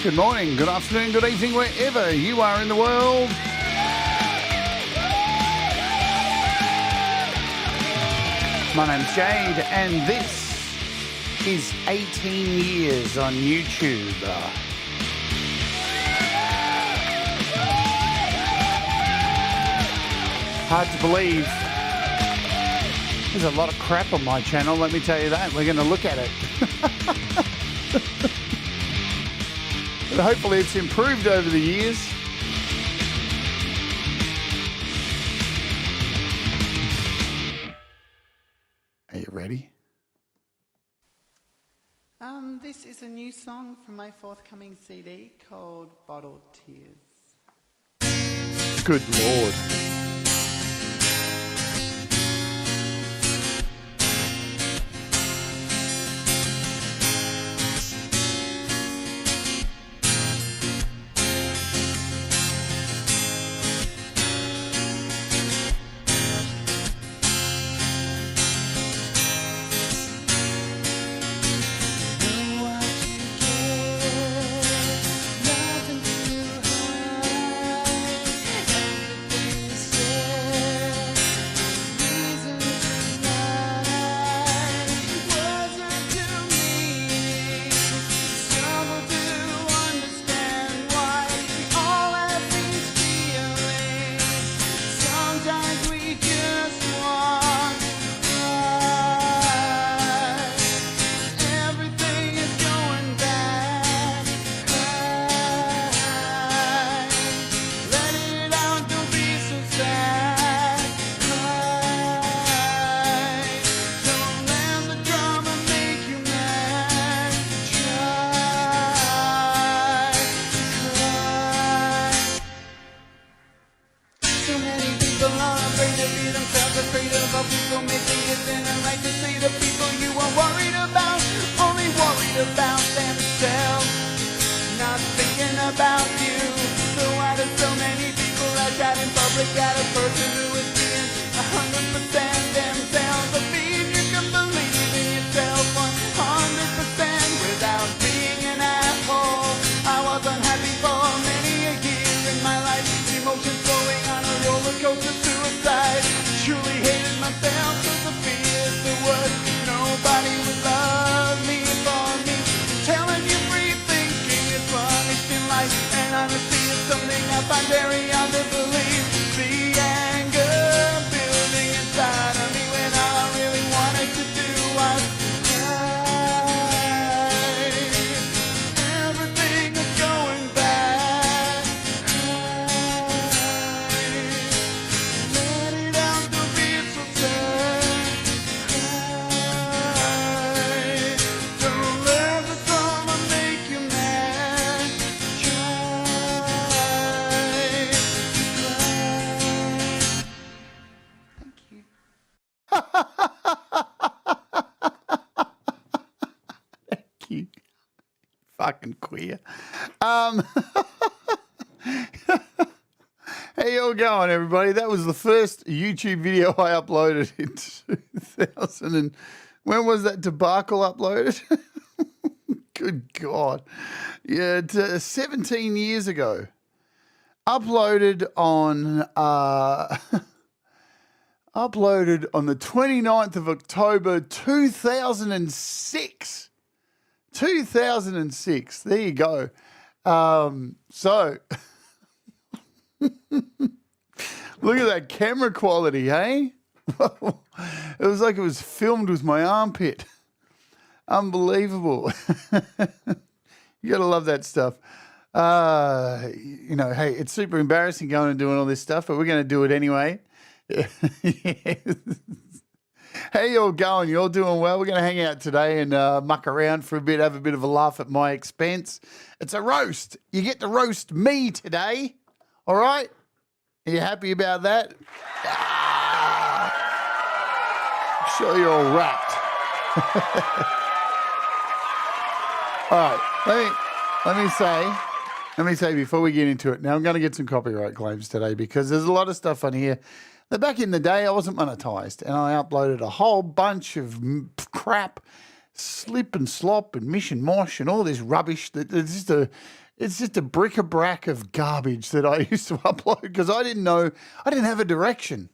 Good morning, good afternoon, good evening, wherever you are in the world. My name's Jade, and this is 18 years on YouTube. Hard to believe. There's a lot of crap on my channel, let me tell you that. We're going to look at it. But hopefully it's improved over the years. Are you ready? This is a new song from my forthcoming CD called Bottled Tears. Good Lord. Fucking queer. How you all going, everybody? That was the first YouTube video I uploaded in 2000 and when was that debacle uploaded? Good God. Yeah, 17 years ago. Uploaded on uploaded on the 29th of October 2006. 2006. There you go. So, look at that camera quality, hey? It was like it was filmed with my armpit. Unbelievable. You got to love that stuff. You know, hey, it's super embarrassing going and doing all this stuff, but we're going to do it anyway. How you all going? You all doing well? We're going to hang out today and muck around for a bit, have a bit of a laugh at my expense. It's a roast. You get to roast me today. All right? Are you happy about that? I'm sure you're all wrapped. All right. Let me say before we get into it, now I'm going to get some copyright claims today because there's a lot of stuff on here that back in the day I wasn't monetized and I uploaded a whole bunch of crap, slip and slop and mish and mosh and all this rubbish that it's just It's just a bric-a-brac of garbage that I used to upload because I didn't have a direction.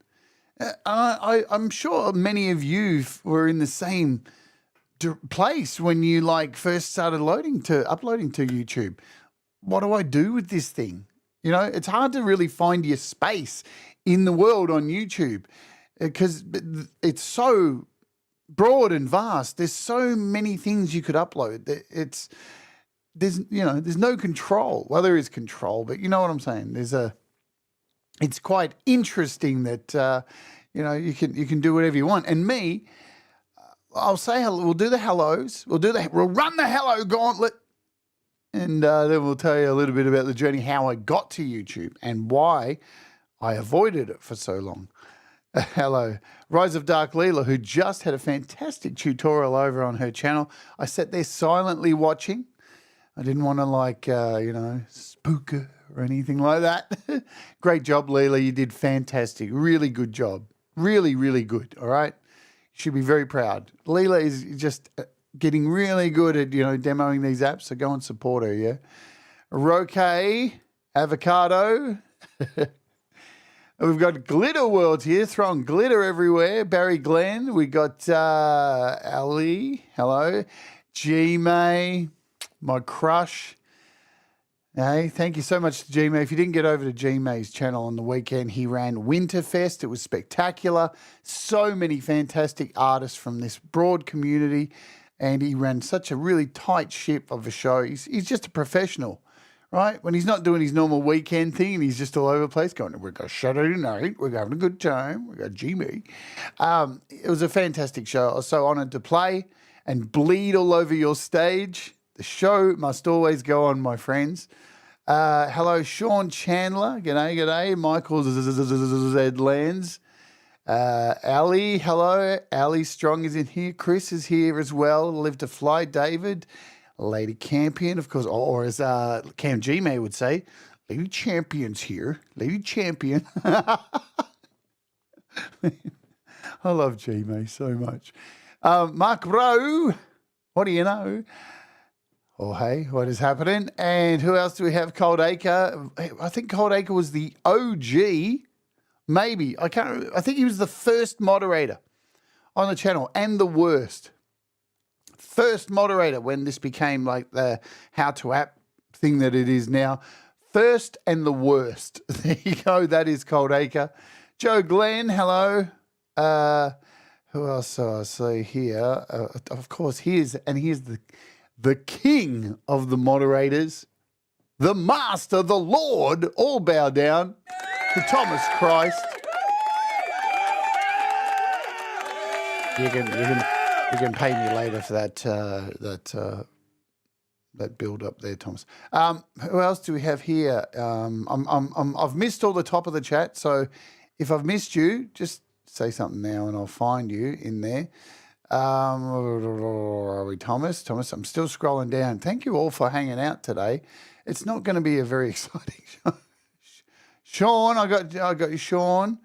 I'm sure many of you were in the same place when you first started uploading to YouTube. What do I do with this thing? You know, it's hard to really find your space in the world on YouTube because it's so broad and vast. There's so many things you could upload. There's no control. Well, there is control, but you know what I'm saying. It's quite interesting that you can do whatever you want. And me, I'll say hello. We'll do the hellos. We'll run the hello gauntlet, and then we'll tell you a little bit about the journey, how I got to YouTube and why I avoided it for so long. Hello, Rise of Dark Leela, who just had a fantastic tutorial over on her channel. I sat there silently watching. I didn't want to spook her or anything like that. Great job, Leela. You did fantastic. Really good job. Really, really good. All right. You should be very proud. Leela is just getting really good at, demoing these apps. So go and support her. Yeah. Roque, Avocado. We've got Glitter World here, throwing glitter everywhere. Barry Glenn. We got Ali. Hello. G-May. My crush. Hey, thank you so much to G-May. If you didn't get over to G-May's channel on the weekend, he ran Winterfest. It was spectacular. So many fantastic artists from this broad community, and he ran such a really tight ship of a show. He's just a professional, right? When he's not doing his normal weekend thing and he's just all over the place going, we've got Saturday night, we're having a good time, we got G-May. It was a fantastic show. I was so honoured to play and bleed all over your stage. The show must always go on, my friends. Hello, Sean Chandler. G'day. Michael Zedlands. Ali, hello. Ali Strong is in here. Chris is here as well. Live to Fly. David. Lady Campion, of course. Or as Cam G-May would say, Lady Champion's here. Lady Champion. I love G-May so much. Mark Rowe. What do you know? Oh, hey, what is happening? And who else do we have? Cold Acre. I think Cold Acre was the OG, maybe. I think he was the first moderator on the channel and the worst. First moderator when this became like the how to app thing that it is now. First and the worst. There you go. That is Cold Acre. Joe Glenn, hello. Who else do I see here? Of course, here's the king of the moderators, the master, the Lord, all bow down to Thomas Christ. You can pay me later for that build up there, Thomas. Who else do we have here? I've missed all the top of the chat, so if I've missed you, just say something now and I'll find you in there. Are we Thomas? Thomas, I'm still scrolling down. Thank you all for hanging out today. It's not going to be a very exciting show. Sean, I got you, Sean.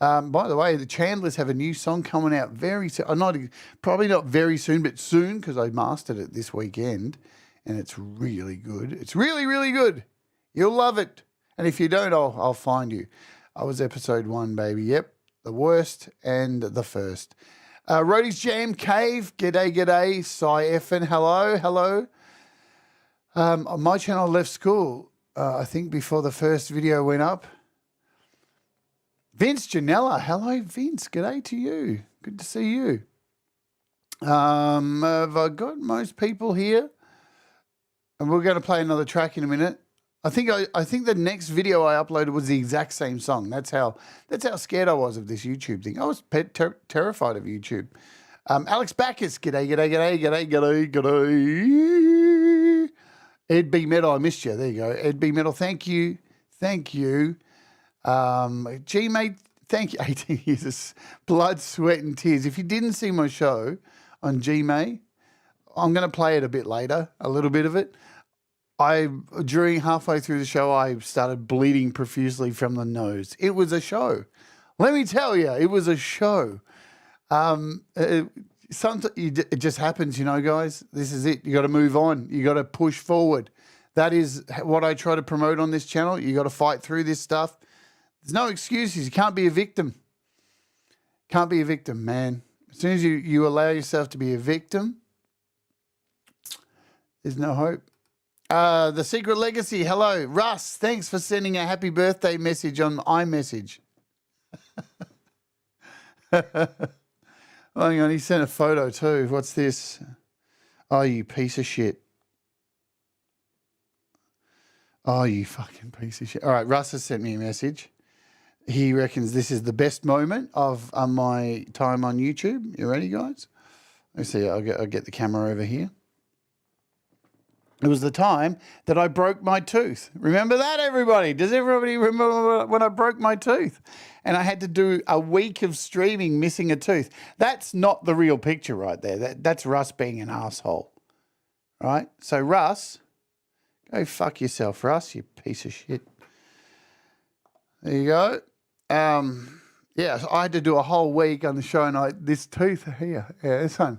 By the way, the Chandlers have a new song coming out very soon. Probably not very soon, but soon because I mastered it this weekend, and it's really good. It's really, really good. You'll love it. And if you don't, I'll find you. I was episode 1, baby. Yep, the worst and the first. Roadie's Jam Cave, g'day, Cy Effin, hello. On my channel, left school, I think before the first video went up. Vince Janella, hello, Vince, g'day to you. Good to see you. Have I got most people here? And we're going to play another track in a minute. I think the next video I uploaded was the exact same song. That's how scared I was of this YouTube thing. I was terrified of YouTube. Alex Backus, g'day. Ed B Metal, I missed you. There you go. Ed B Metal, thank you. G-Mate, thank you. 18 years, blood, sweat, and tears. If you didn't see my show on G-May, I'm going to play it a bit later, a little bit of it. During halfway through the show, I started bleeding profusely from the nose. It was a show. Let me tell you, it was a show. It just happens, guys. This is it. You got to move on. You got to push forward. That is what I try to promote on this channel. You got to fight through this stuff. There's no excuses. You can't be a victim. Can't be a victim, man. As soon as you allow yourself to be a victim, there's no hope. The Secret Legacy. Hello. Russ, thanks for sending a happy birthday message on iMessage. Hang on, he sent a photo too. What's this? Oh, you piece of shit. Oh, you fucking piece of shit. All right, Russ has sent me a message. He reckons this is the best moment of my time on YouTube. You ready, guys? Let's see. I'll get the camera over here. It was the time that I broke my tooth. Remember that, everybody? Does everybody remember when I broke my tooth? And I had to do a week of streaming missing a tooth. That's not the real picture right there. That's Russ being an asshole. Right? So, Russ, go fuck yourself, Russ, you piece of shit. There you go. Yeah, so I had to do a whole week on the show, and this tooth here, this one,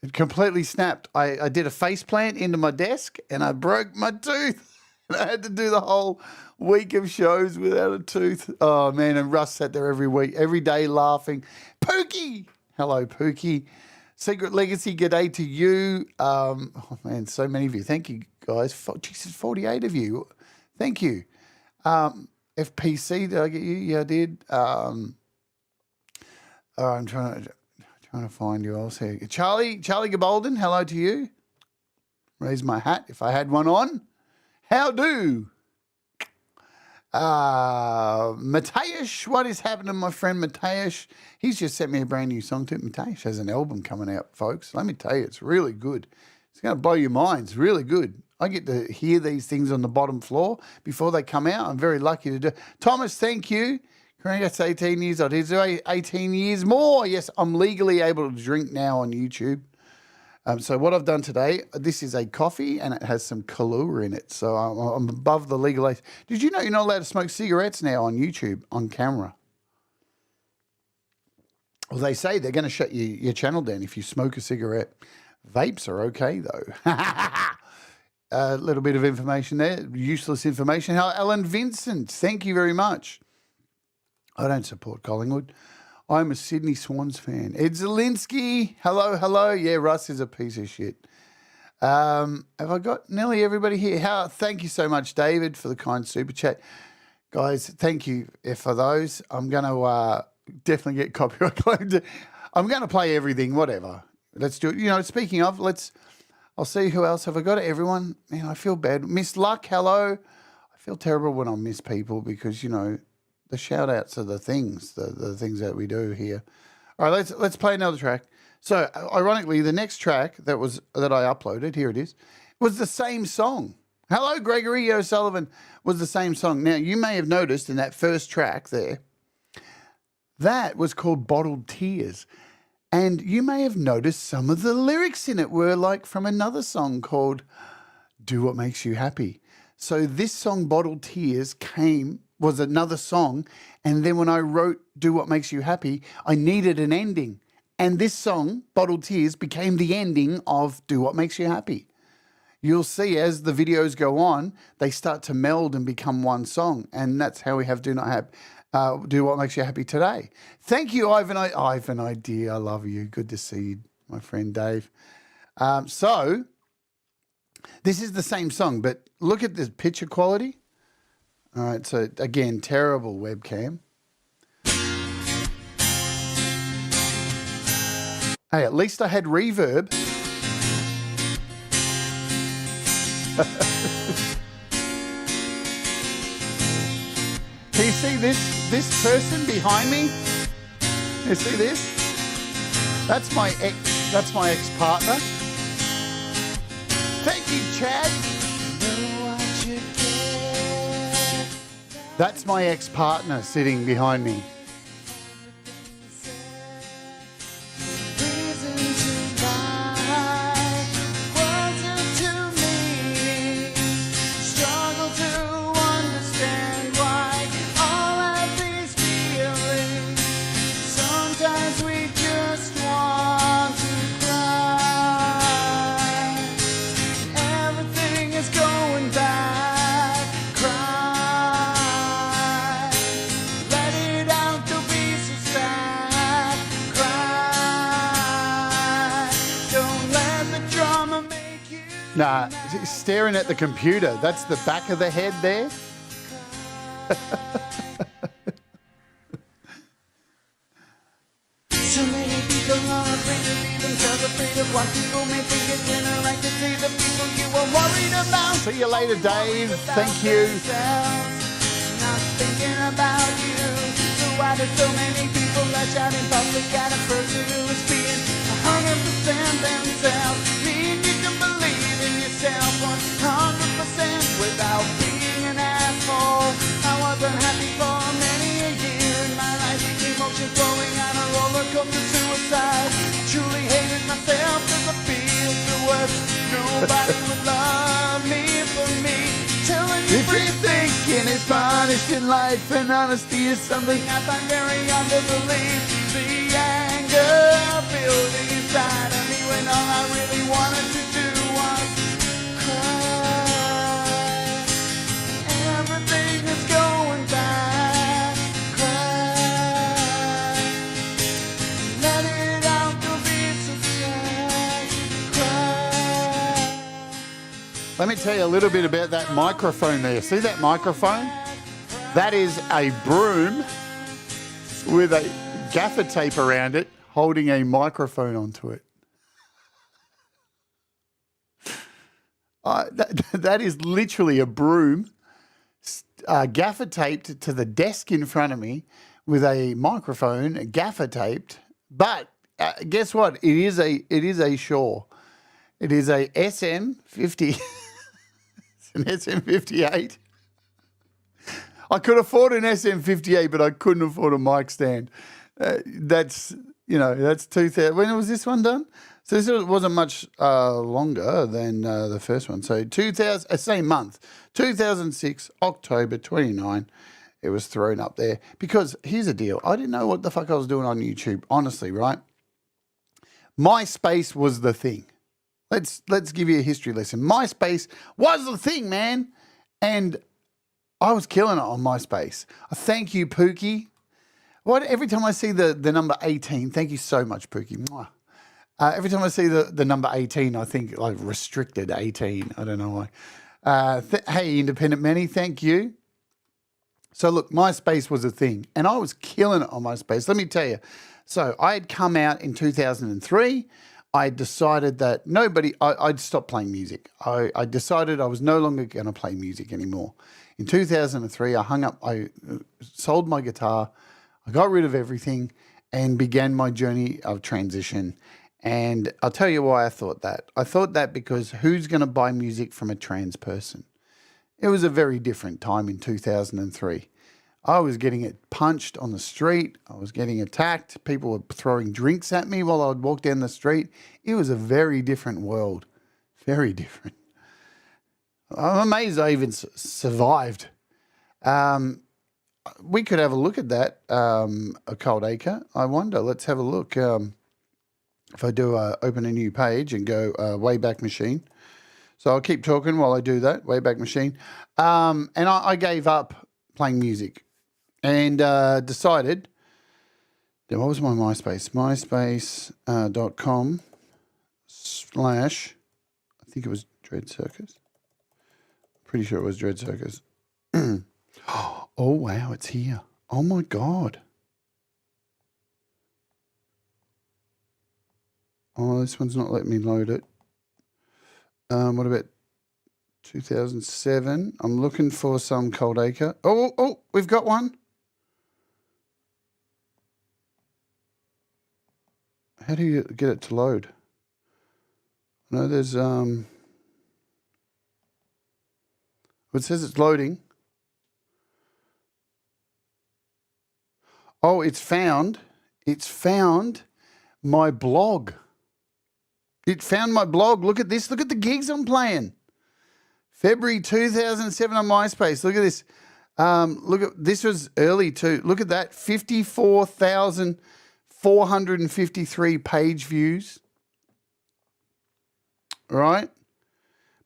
it completely snapped. I did a face plant into my desk, and I broke my tooth. And I had to do the whole week of shows without a tooth. Oh, man, and Russ sat there every week, every day laughing. Pookie! Hello, Pookie. Secret Legacy, g'day to you. Oh, man, so many of you. Thank you, guys. Jesus, 48 of you. Thank you. FPC, did I get you? Yeah, I did. I'm trying to find you else here. Charlie Gabolden, hello to you. Raise my hat if I had one on. How do? Mateusz, what is happening, my friend Mateusz? He's just sent me a brand new song too. Mateusz has an album coming out, folks. Let me tell you, it's really good. It's going to blow your mind. It's really good. I get to hear these things on the bottom floor before they come out. I'm very lucky to do. Thomas, thank you. Congrats, 18 years. I did 18 years more. Yes, I'm legally able to drink now on YouTube. So what I've done today, this is a coffee and it has some Kahlua in it. So I'm above the legal age. Did you know you're not allowed to smoke cigarettes now on YouTube, on camera? Well, they say they're going to shut your channel down if you smoke a cigarette. Vapes are okay, though. A little bit of information there, useless information. How Alan Vincent, thank you very much. I don't support Collingwood. I'm a Sydney Swans fan. Ed Zielinski, hello. Yeah, Russ is a piece of shit. Have I got nearly everybody here? Thank you so much, David, for the kind super chat. Guys, thank you for those. I'm going to definitely get copyright claimed. I'm going to play everything, whatever. Let's do it. You know, speaking of, I'll see who else. Have I got everyone? Man, I feel bad. Miss Luck, hello. I feel terrible when I miss people because, you know, the shout outs are the things that we do here. All right, let's play another track. So ironically, the next track that I uploaded, here it is, was the same song. Hello, Gregory O'Sullivan, was the same song. Now, you may have noticed in that first track there, that was called Bottled Tears. And you may have noticed some of the lyrics in it were like from another song called Do What Makes You Happy. So this song, Bottled Tears, was another song. And then when I wrote Do What Makes You Happy, I needed an ending. And this song, Bottled Tears, became the ending of Do What Makes You Happy. You'll see as the videos go on, they start to meld and become one song. And that's how we have Do What Makes You Happy today. Thank you, Ivan. Ivan ID, I love you. Good to see you, my friend Dave. So this is the same song, but look at the picture quality. All right, so again, terrible webcam. Hey, at least I had reverb. Can you see this person behind me? You see this? That's my ex-partner. Thank you, Chad. That's my ex-partner sitting behind me. Everything is going bad. Nah, staring at the computer. That's the back of the head there. So many people are afraid to be themselves, afraid of what people may think it's interact to see the people you are worried about. See you later, Dave. Thank you. Not thinking about you. So why do so many people lash out in public at a person who is being 100% themselves? Mean you can believe in yourself 100% without being an asshole. I wasn't happy for many a year in my life. Emotions flowing on a roller coaster suicide. Truly hated myself cause I feel the worst. Nobody would love me for me. Telling you If you're thinking it's punished in life and honesty is something I find very hard to believe. The anger building inside of me when all I really wanted to do was cry. Everything is going bad. Cry. Let it out, don't be so sad. Cry. Let me tell you a little bit about that microphone there. See that microphone? That is a broom with a gaffer tape around it holding a microphone onto it. That is literally a broom gaffer taped to the desk in front of me with a microphone gaffer taped. But guess what? It is a Shaw. It is a SM50. An SM58. I could afford an SM58, but I couldn't afford a mic stand. That's 2000. When was this one done? So this wasn't much longer than the first one. So 2000, same month, 2006, October 29. It was thrown up there because here's the deal. I didn't know what the fuck I was doing on YouTube, honestly, right? MySpace was the thing. Let's give you a history lesson. MySpace was the thing, man. And I was killing it on MySpace. Thank you, Pookie. Every time I see the number 18, thank you so much, Pookie. Mwah. Every time I see the number 18, I think like restricted 18. I don't know why. Hey, Independent Manny, thank you. So look, MySpace was a thing. And I was killing it on MySpace. Let me tell you. So I had come out in 2003. I decided that I'd stop playing music. I decided I was no longer going to play music anymore. In 2003, I sold my guitar, I got rid of everything and began my journey of transition. And I'll tell you why I thought that. I thought that because who's going to buy music from a trans person? It was a very different time in 2003. I was getting it punched on the street. I was getting attacked. People were throwing drinks at me while I would walk down the street. It was a very different world. Very different. I'm amazed I even survived. We could have a look at that, a Cold Acre. I wonder. Let's have a look. If I do open a new page and go Wayback Machine. So I'll keep talking while I do that, Wayback Machine. And I gave up playing music. And decided, then what was my MySpace? MySpace.com/ I think it was Dread Circus. Pretty sure it was Dread Circus. Oh, wow, it's here. Oh, my God. Oh, this one's not letting me load it. What about 2007? I'm looking for some Cold Acre. Oh, we've got one. How do you get it to load? No, there's it says it's loading. Oh, it's found my blog. It found my blog. Look at this. Look at the gigs I'm playing. February 2007 on MySpace. Look at this. Look at this was early too. Look at that. 54,453 page views. Right?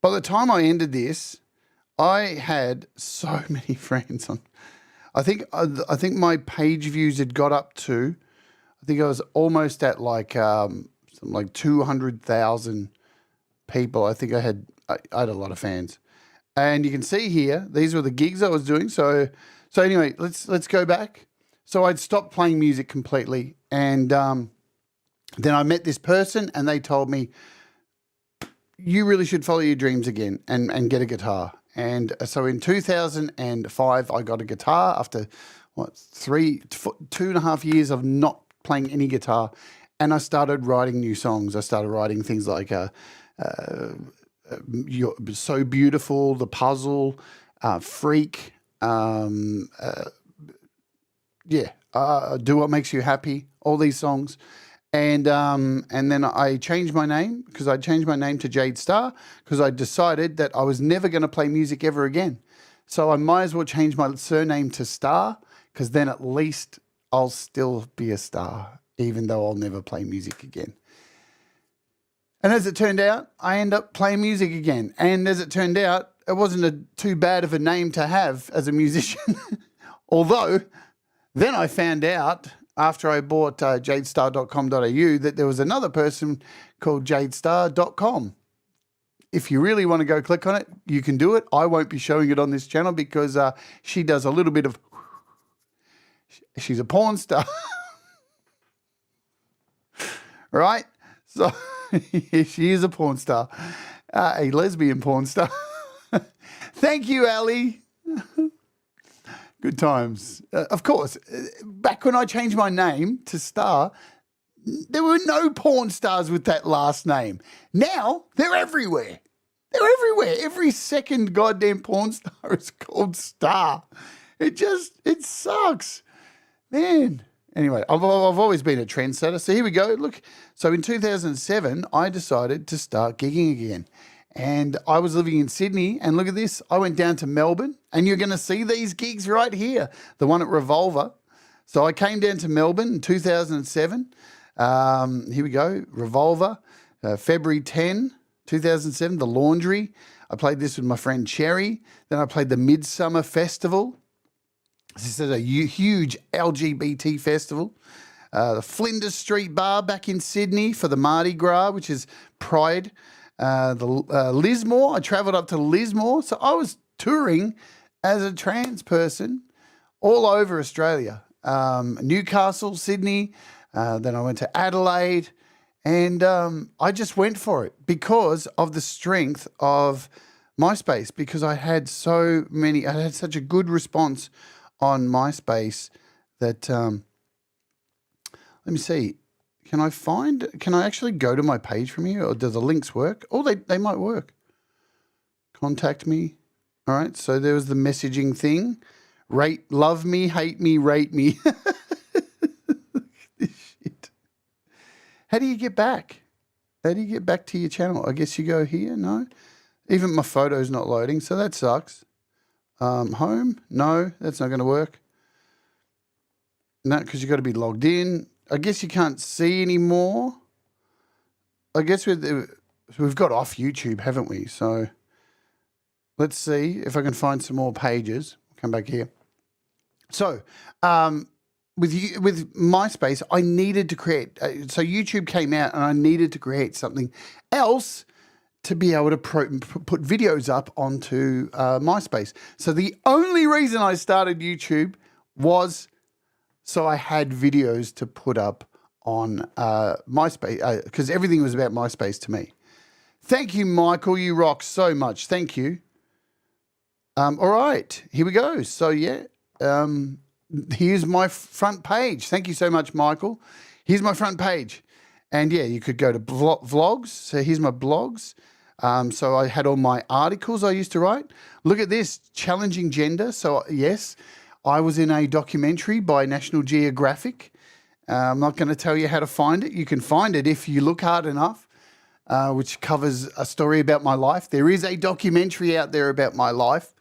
By the time I ended this, I had so many friends on. I think my page views had got up to. I think I was almost at like 200,000 people. I think I had a lot of fans. And you can see here, these were the gigs I was doing. So anyway, let's go back. So I'd stopped playing music completely. And then I met this person and they told me, you really should follow your dreams again and get a guitar. And so in 2005, I got a guitar after, 2.5 years of not playing any guitar. And I started writing new songs. I started writing things like You're So Beautiful, The Puzzle, Freak, Do What Makes You Happy, all these songs. And then I changed my name because I changed my name to Jade Starr because I decided that I was never going to play music ever again. So I might as well change my surname to Starr because then at least I'll still be a star, even though I'll never play music again. And as it turned out, I ended up playing music again. And as it turned out, it wasn't too bad of a name to have as a musician. Although, then I found out after I bought jadestar.com.au that there was another person called jadestar.com. If you really want to go click on it, you can do it. I won't be showing it on this channel because she does a little bit of... She's a porn star. Right? So... she is a porn star, a lesbian porn star. Thank you, Ali. Good times. Of course, back when I changed my name to Star, there were no porn stars with that last name. Now, they're everywhere. They're everywhere. Every second goddamn porn star is called Star. It sucks. Man. Anyway, I've always been a trendsetter. So here we go. Look, so in 2007, I decided to start gigging again. And I was living in Sydney. And look at this. I went down to Melbourne. And you're going to see these gigs right here. The one at Revolver. So I came down to Melbourne in 2007. Here we go. Revolver. February 10, 2007. The Laundry. I played this with my friend Cherry. Then I played the Midsummer Festival. This is a huge LGBT festival. The Flinders Street Bar back in Sydney for the Mardi Gras, which is Pride. Lismore, I travelled up to Lismore. So I was touring as a trans person all over Australia. Newcastle, Sydney. Then I went to Adelaide. And I just went for it because of the strength of MySpace, because I had such a good response on MySpace that, let me see, can I actually go to my page from here, or do the links work? Oh, they might work. Contact me. All right, so there was the messaging thing. Love me, hate me, rate me. This shit. How do you get back? How do you get back to your channel? I guess you go here, no? Even my photo's not loading, so that sucks. Home? No, that's not going to work. No, because you've got to be logged in. I guess you can't see anymore. I guess we've got off YouTube, haven't we? So let's see if I can find some more pages. Come back here. So with MySpace, I needed to create. So YouTube came out, and I needed to create something else to be able to put videos up onto MySpace. So the only reason I started YouTube was so I had videos to put up on MySpace, because everything was about MySpace to me. Thank you, Michael. You rock so much. Thank you. All right, here we go. So yeah, here's my front page. Thank you so much, Michael. Here's my front page. And yeah, you could go to vlogs. So here's my blogs. So I had all my articles I used to write. Look at this, challenging gender. So yes, I was in a documentary by National Geographic. I'm not going to tell you how to find it. You can find it if you look hard enough, which covers a story about my life. There is a documentary out there about my life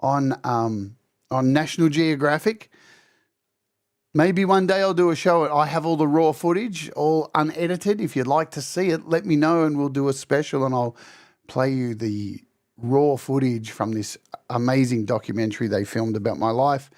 on National Geographic. Maybe one day I'll do a show. I have all the raw footage, all unedited. If you'd like to see it, let me know and we'll do a special and I'll play you the raw footage from this amazing documentary they filmed about my life.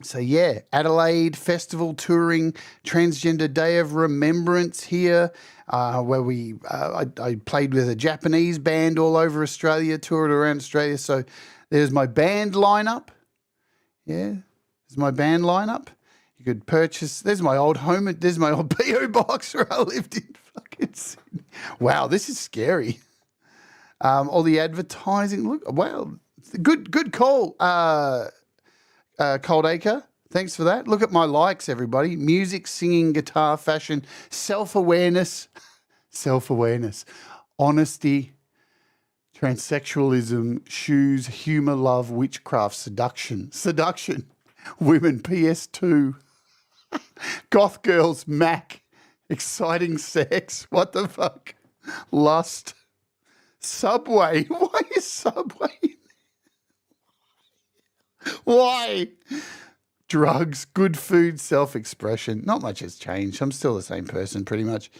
So, yeah, Adelaide Festival touring, Transgender Day of Remembrance here, where I played with a Japanese band all over Australia, toured around Australia. So there's my band lineup. Yeah, there's my band lineup. You could purchase, there's my old home, there's my old PO box where I lived in fucking Sydney. Wow, this is scary. All the advertising, look, wow, good call. Cold Acre, thanks for that. Look at my likes, everybody. Music, singing, guitar, fashion, self-awareness, honesty, transsexualism, shoes, humour, love, witchcraft, seduction, women, PS2, goth girls, Mac, exciting sex, what the fuck, lust, Subway. Why is Subway? Why? Drugs, good food, self-expression. Not much has changed. I'm still the same person pretty much.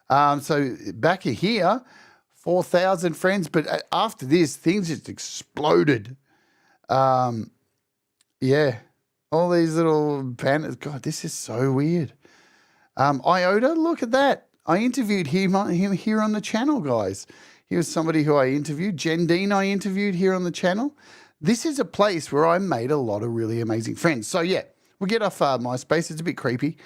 So back here, 4,000 friends. But after this, things just exploded. Yeah. All these little banners. God, this is so weird. Iota, look at that. I interviewed him here on the channel, guys. He was somebody who I interviewed. Jen Dean I interviewed here on the channel. This is a place where I made a lot of really amazing friends. So, yeah, we'll get off MySpace. It's a bit creepy.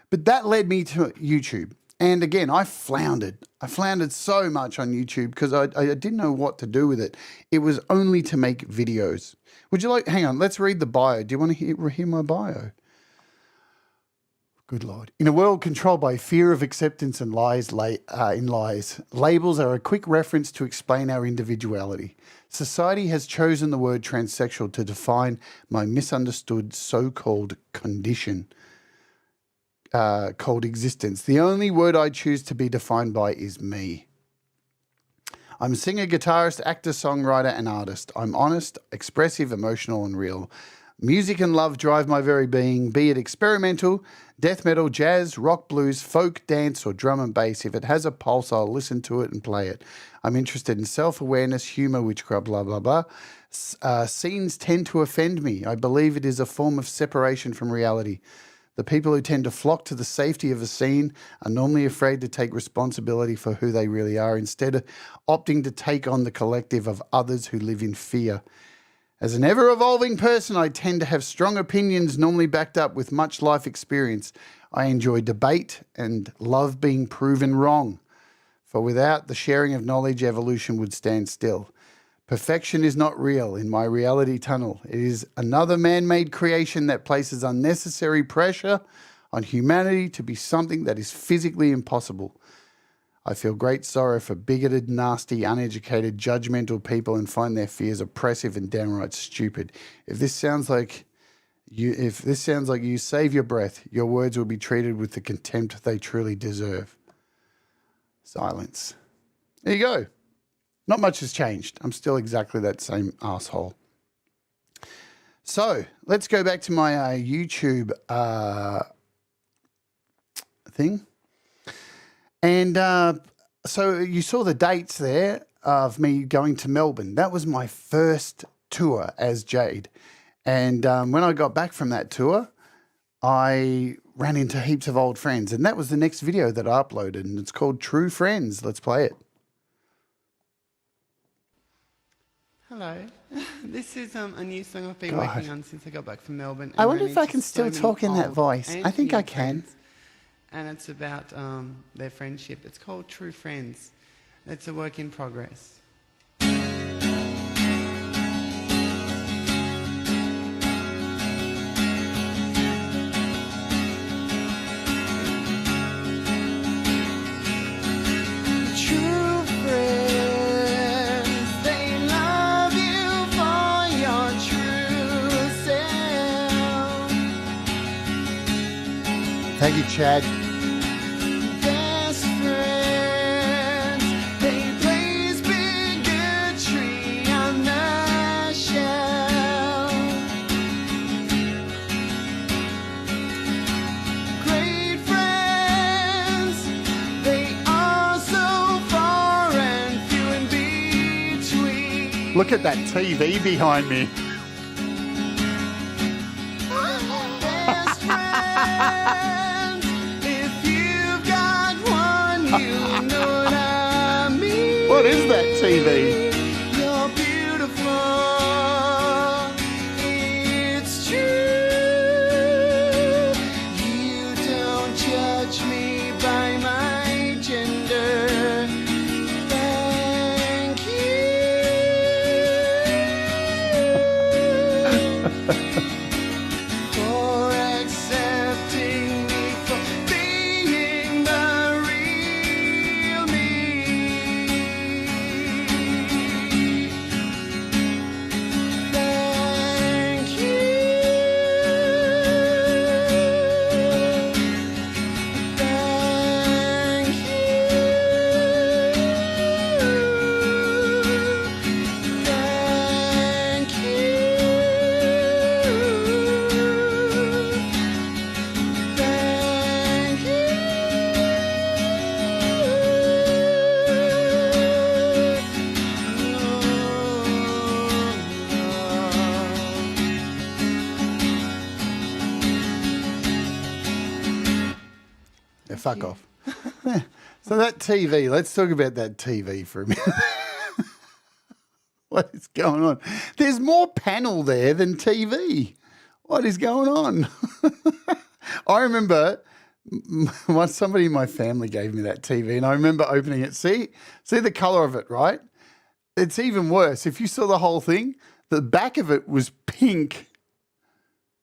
But that led me to YouTube. And, again, I floundered. I floundered so much on YouTube because I didn't know what to do with it. It was only to make videos. Would you like – hang on, let's read the bio. Do you want to hear my bio? Good Lord. In a world controlled by fear of acceptance and lies, labels are a quick reference to explain our individuality. Society has chosen the word transsexual to define my misunderstood so-called condition, called existence. The only word I choose to be defined by is me. I'm a singer, guitarist, actor, songwriter, and artist. I'm honest, expressive, emotional, and real. Music and love drive my very being, be it experimental, death metal, jazz, rock, blues, folk, dance, or drum and bass. If it has a pulse, I'll listen to it and play it. I'm interested in self-awareness, humour, witchcraft, blah, blah, blah. Scenes tend to offend me. I believe it is a form of separation from reality. The people who tend to flock to the safety of a scene are normally afraid to take responsibility for who they really are, instead of opting to take on the collective of others who live in fear. As an ever-evolving person, I tend to have strong opinions, normally backed up with much life experience. I enjoy debate and love being proven wrong. For without the sharing of knowledge, evolution would stand still. Perfection is not real in my reality tunnel. It is another man-made creation that places unnecessary pressure on humanity to be something that is physically impossible. I feel great sorrow for bigoted, nasty, uneducated, judgmental people and find their fears oppressive and downright stupid. If this sounds like you save your breath, your words will be treated with the contempt they truly deserve. Silence. There you go. Not much has changed. I'm still exactly that same asshole. So let's go back to my YouTube thing. And so you saw the dates there of me going to Melbourne. That was my first tour as Jade. And when I got back from that tour, I ran into heaps of old friends. And that was the next video that I uploaded. And it's called True Friends. Let's play it. Hello. This is a new song I've been working on since I got back from Melbourne. I wonder if I can still talk in that voice. I think I can. Friends. And it's about their friendship. It's called True Friends. It's a work in progress. Thank you, Chad. Best friends, they place bigotry on the shelf. Great friends, they are so far and few in between. Look at that TV behind me. is that TV? You're beautiful. It's true. You don't judge me by my gender. Thank you. For accepting me for being the real me. Thank you. Thank you. Thank you. Thank Yeah, fuck off. So that TV, let's talk about that TV for a minute. What is going on? There's more panel there than TV. What is going on? I remember once somebody in my family gave me that TV, and I remember opening it. See the color of it, right? It's even worse. If you saw the whole thing, the back of it was pink.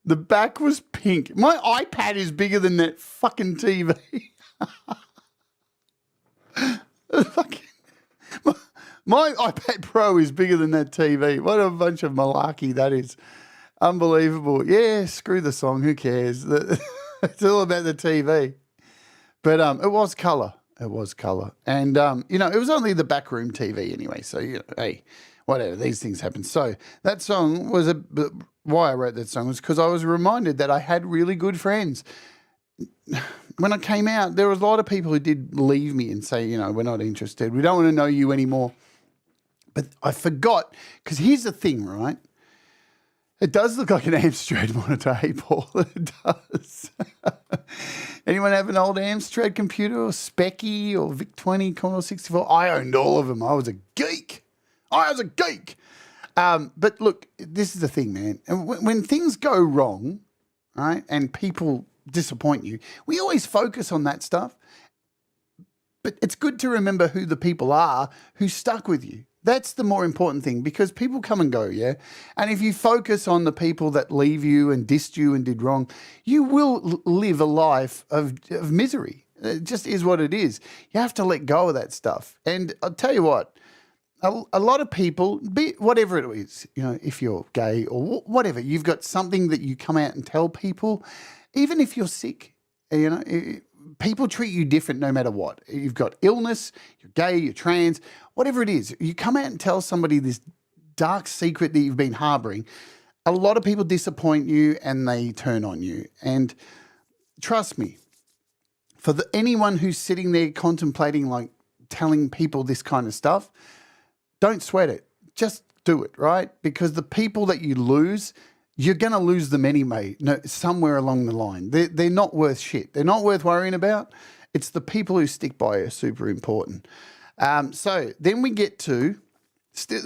The back was pink. My iPad is bigger than that fucking TV. My iPad Pro is bigger than that TV. What a bunch of malarkey that is. Unbelievable. Yeah, screw the song. Who cares? It's all about the TV. But it was colour. It was colour. And, it was only the backroom TV anyway. So, hey, whatever. These things happen. So that song was why I wrote that song was because I was reminded that I had really good friends. When I came out, there was a lot of people who did leave me and say, we're not interested. We don't want to know you anymore. But I forgot, because here's the thing, right? It does look like an Amstrad monitor, hey, Paul. It does. Anyone have an old Amstrad computer or Specky or VIC-20, Commodore 64? I owned all of them. I was a geek. But look, this is the thing, man. And when things go wrong, right, and people disappoint you, we always focus on that stuff. But it's good to remember who the people are who stuck with you. That's the more important thing, because people come and go, yeah? And if you focus on the people that leave you and dissed you and did wrong, you will live a life of misery. It just is what it is. You have to let go of that stuff. And I'll tell you what, a lot of people, whatever it is, if you're gay or whatever, you've got something that you come out and tell people, even if you're sick, people treat you different no matter what. You've got illness, you're gay, you're trans, whatever it is. You come out and tell somebody this dark secret that you've been harboring. A lot of people disappoint you and they turn on you. And trust me, for anyone who's sitting there contemplating, like, telling people this kind of stuff, don't sweat it. Just do it, right? Because the people that you lose, you're going to lose them anyway, somewhere along the line. They're not worth shit. They're not worth worrying about. It's the people who stick by are super important. So then we get to,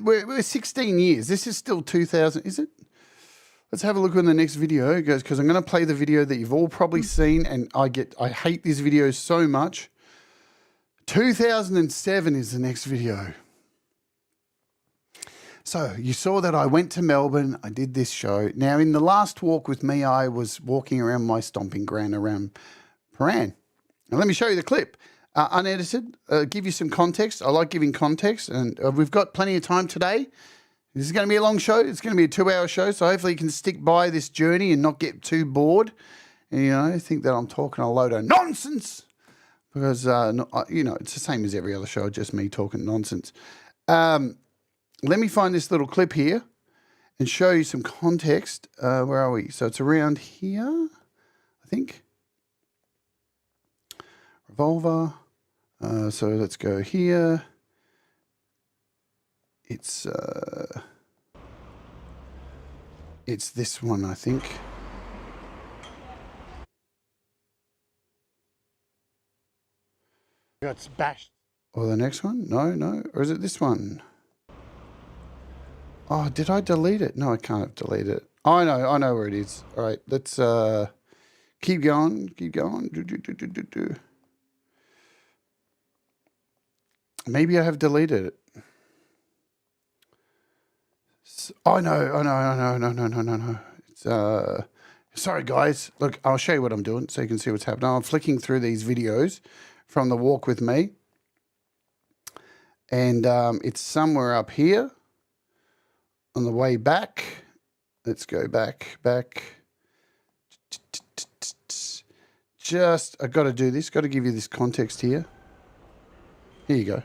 we're 16 years. This is still 2000, is it? Let's have a look on the next video, guys, because I'm going to play the video that you've all probably seen, and I hate this video so much. 2007 is the next video. So you saw that I went to Melbourne, I did this show. Now, in the last walk with me, I was walking around my stomping ground around Paran. Now, let me show you the clip. Unedited, give you some context. I like giving context, and we've got plenty of time today. This is going to be a long show. It's going to be a 2-hour show, so hopefully you can stick by this journey and not get too bored. And, think that I'm talking a load of nonsense because, it's the same as every other show, just me talking nonsense. Let me find this little clip here and show you some context. Where are we? So it's around here, I think. Revolver. So let's go here. It's this one, I think. Got bashed Or the next one? No. Or is it this one? Oh, did I delete it? No, I can't have deleted it. Oh, I know where it is. All right, let's keep going. Do. Maybe I have deleted it. Oh, no. It's sorry, guys. Look, I'll show you what I'm doing so you can see what's happening. I'm flicking through these videos from the walk with me. And it's somewhere up here on the way back. Let's go back. I've got to do this. Got to give you this context here. Here you go.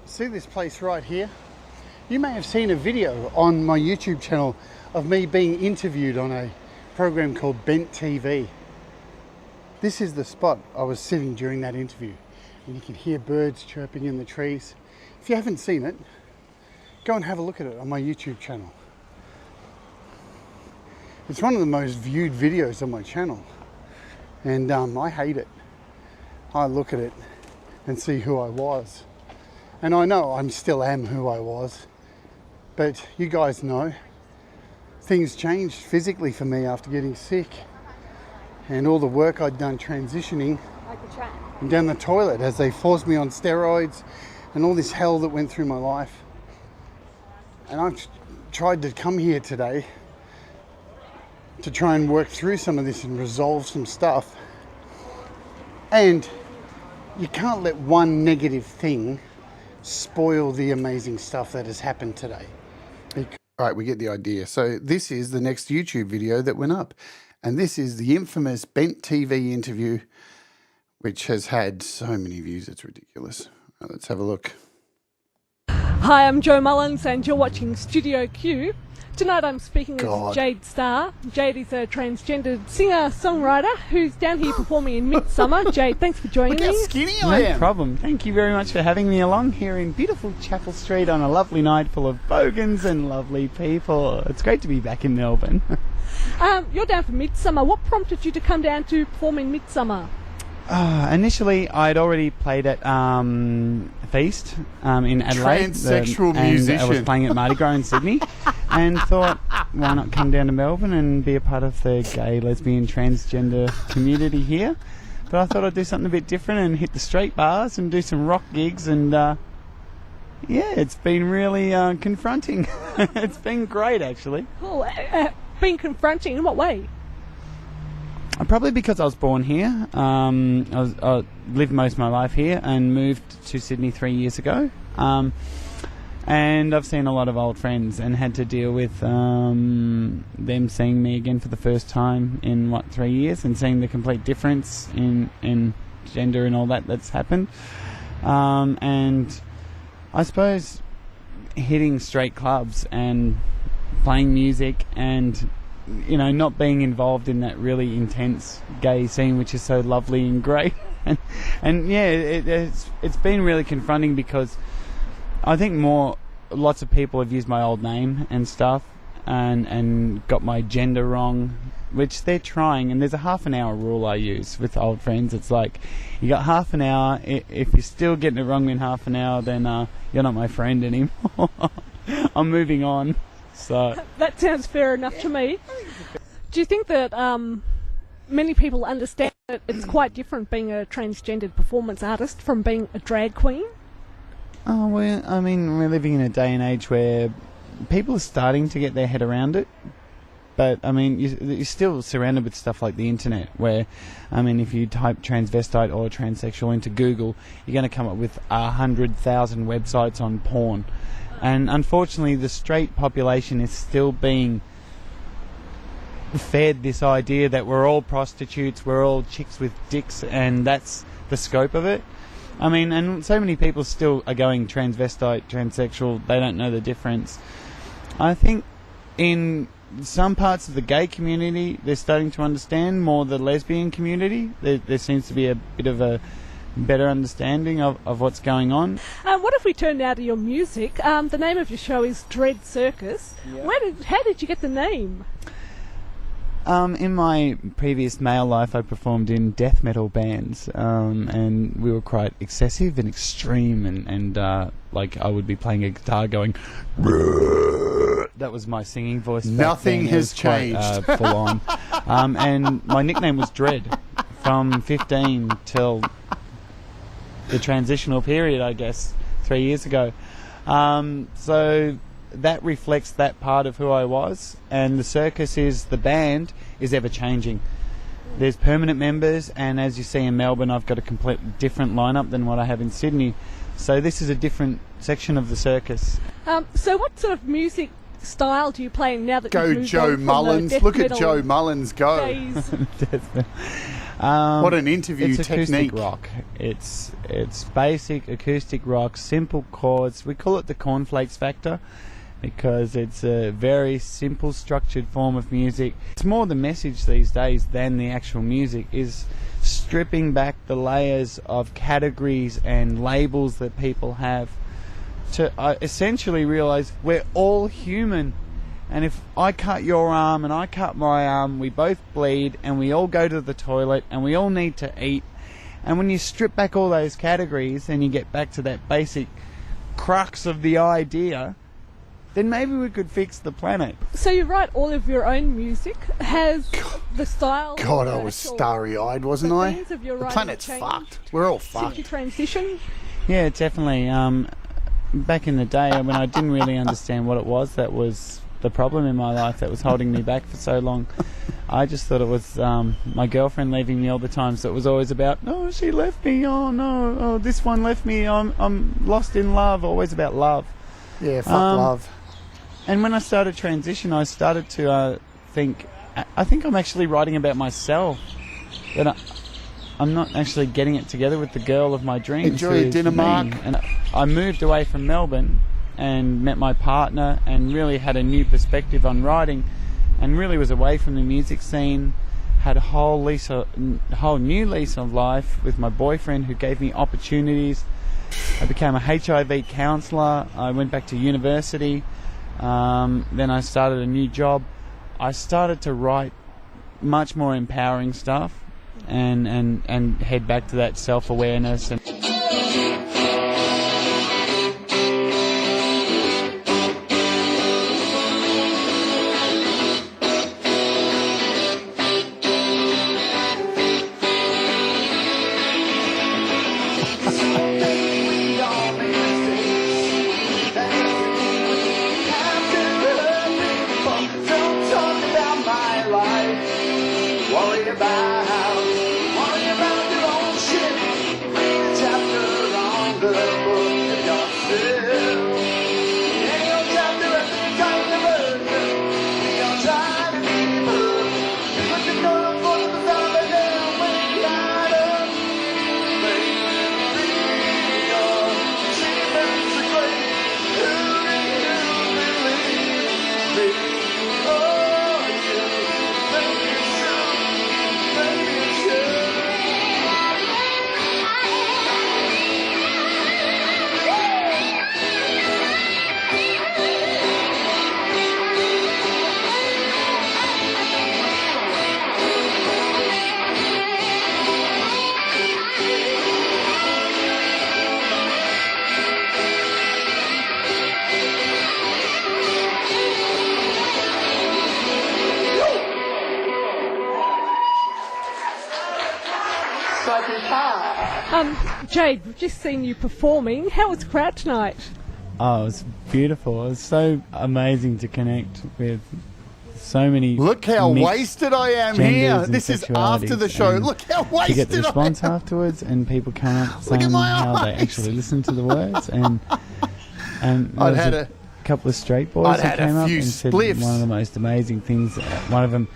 See this place right here? You may have seen a video on my YouTube channel of me being interviewed on a program called Bent TV. This is the spot I was sitting during that interview, and you can hear birds chirping in the trees. If you haven't seen it, go and have a look at it on my YouTube channel. It's one of the most viewed videos on my channel, and I hate it. I look at it and see who I was. And I know I still am who I was, but you guys know things changed physically for me after getting sick, and all the work I'd done transitioning down the toilet as they forced me on steroids and all this hell that went through my life. And I've tried to come here today to try and work through some of this and resolve some stuff. And you can't let one negative thing spoil the amazing stuff that has happened today. All right, we get the idea. So this is the next YouTube video that went up. And this is the infamous Bent TV interview, which has had so many views, it's ridiculous. Right, let's have a look. Hi, I'm Jo Mullins and you're watching Studio Q. Tonight I'm speaking with Jade Starr. Jade is a transgendered singer-songwriter who's down here performing in Midsummer. Jade, thanks for joining me. Look how skinny I am. No problem. Thank you very much for having me along here in beautiful Chapel Street on a lovely night full of bogans and lovely people. It's great to be back in Melbourne. You're down for Midsummer. What prompted you to come down to perform in Midsummer? Initially, I'd already played at Feast in Adelaide. Transsexual musician. And I was playing at Mardi Gras in Sydney and thought, why not come down to Melbourne and be a part of the gay, lesbian, transgender community here. But I thought I'd do something a bit different and hit the straight bars and do some rock gigs. And yeah, it's been really confronting. It's been great, actually. Cool. Being confronting, in what way? Probably because I was born here. I lived most of my life here and moved to Sydney 3 years ago. And I've seen a lot of old friends and had to deal with them seeing me again for the first time in, 3 years, and seeing the complete difference in gender and all that's happened. And I suppose hitting straight clubs and playing music and not being involved in that really intense gay scene, which is so lovely and great. and yeah, it's been really confronting because I think lots of people have used my old name and stuff and got my gender wrong, which they're trying. And there's a half an hour rule I use with old friends. It's like, you got half an hour. If you're still getting it wrong in half an hour, then you're not my friend anymore. I'm moving on. So that sounds fair enough to me. Do you think that many people understand that it's quite different being a transgendered performance artist from being a drag queen? Oh, well, I mean, we're living in a day and age where people are starting to get their head around it. But, I mean, you're still surrounded with stuff like the internet where, I mean, if you type transvestite or transsexual into Google, you're going to come up with 100,000 websites on porn. And unfortunately, the straight population is still being fed this idea that we're all prostitutes, we're all chicks with dicks, and that's the scope of it. I mean, and so many people still are going transvestite, transsexual, they don't know the difference. I think in some parts of the gay community, they're starting to understand more the lesbian community. There seems to be a bit of a better understanding of what's going on. What if we turn now to your music? The name of your show is Dread Circus. Yeah. How did you get the name? In my previous male life, I performed in death metal bands, and we were quite excessive and extreme, and like I would be playing a guitar going. That was my singing voice. Nothing back then. has It was quite, changed. full on, and my nickname was Dread from 15 till the transitional period, I guess, 3 years ago. So that reflects that part of who I was, and the circus is, the band is ever changing. There's permanent members, and as you see in Melbourne, I've got a completely different lineup than what I have in Sydney. So this is a different section of the circus. So what sort of music style do you play now that Go you've moved on Joe from the Mullins. death Look at metal Joe Mullins go. days? What an interview It's technique. acoustic rock. It's basic acoustic rock, simple chords. We call it the cornflakes factor because it's a very simple structured form of music. It's more the message these days than the actual music, is stripping back the layers of categories and labels that people have to essentially realize we're all human. And if I cut your arm and I cut my arm, we both bleed and we all go to the toilet and we all need to eat. And when you strip back all those categories and you get back to that basic crux of the idea, then maybe we could fix the planet. So you write all of your own music. Has the style... God, I the was actual- starry-eyed, wasn't the I? themes of your The writing planet's changed fucked. We're all since fucked. you transitioned? Yeah, definitely. Back in the day when I didn't really understand what it was that was the problem in my life that was holding me back for so long, I just thought it was my girlfriend leaving me all the time. So it was always about, oh, she left me, oh no, oh, this one left me, I'm lost in love, always about love. Yeah, fuck love. And when I started transition, I started to think, I think I'm actually writing about myself. That I'm not actually getting it together with the girl of my dreams. Enjoy who your is dinner, me. Mark. And I moved away from Melbourne and met my partner and really had a new perspective on writing, and really was away from the music scene. Had a whole new lease of life with my boyfriend, who gave me opportunities. I became a HIV counsellor. I went back to university. Then I started a new job. I started to write much more empowering stuff and head back to that self-awareness. And Jade, we've just seen you performing. How was the crowd tonight? oh, it was beautiful. It was so amazing to connect with so many. Look how mixed wasted I am genders here. and This is after the sexualities, show. and Look how to get wasted the I response am. afterwards, and people come up Look saying at my how they eyes. actually listen to the words, and there I'd was had a a couple of straight boys I'd that had a came up few and said spliffs. one of the most amazing things. One of them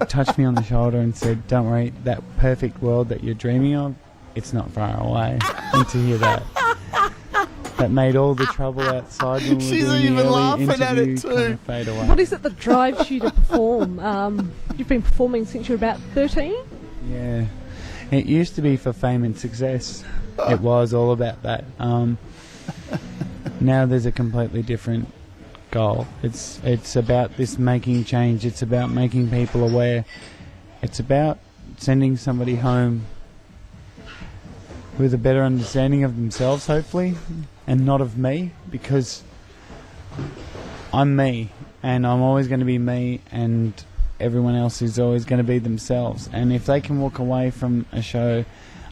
touched me on the shoulder and said, "Don't worry, that perfect world that you're dreaming of, it's not far away." And to hear that made all the trouble outside when we were She's doing even the early laughing at it interview too. kind of fade away. What is it that drives you to perform? You've been performing since you're about 13? Yeah, it used to be for fame and success. It was all about that. Now there's a completely different goal. It's about this making change. It's about making people aware. It's about sending somebody home with a better understanding of themselves, hopefully, and not of me, because I'm me, and I'm always going to be me, and everyone else is always going to be themselves. And if they can walk away from a show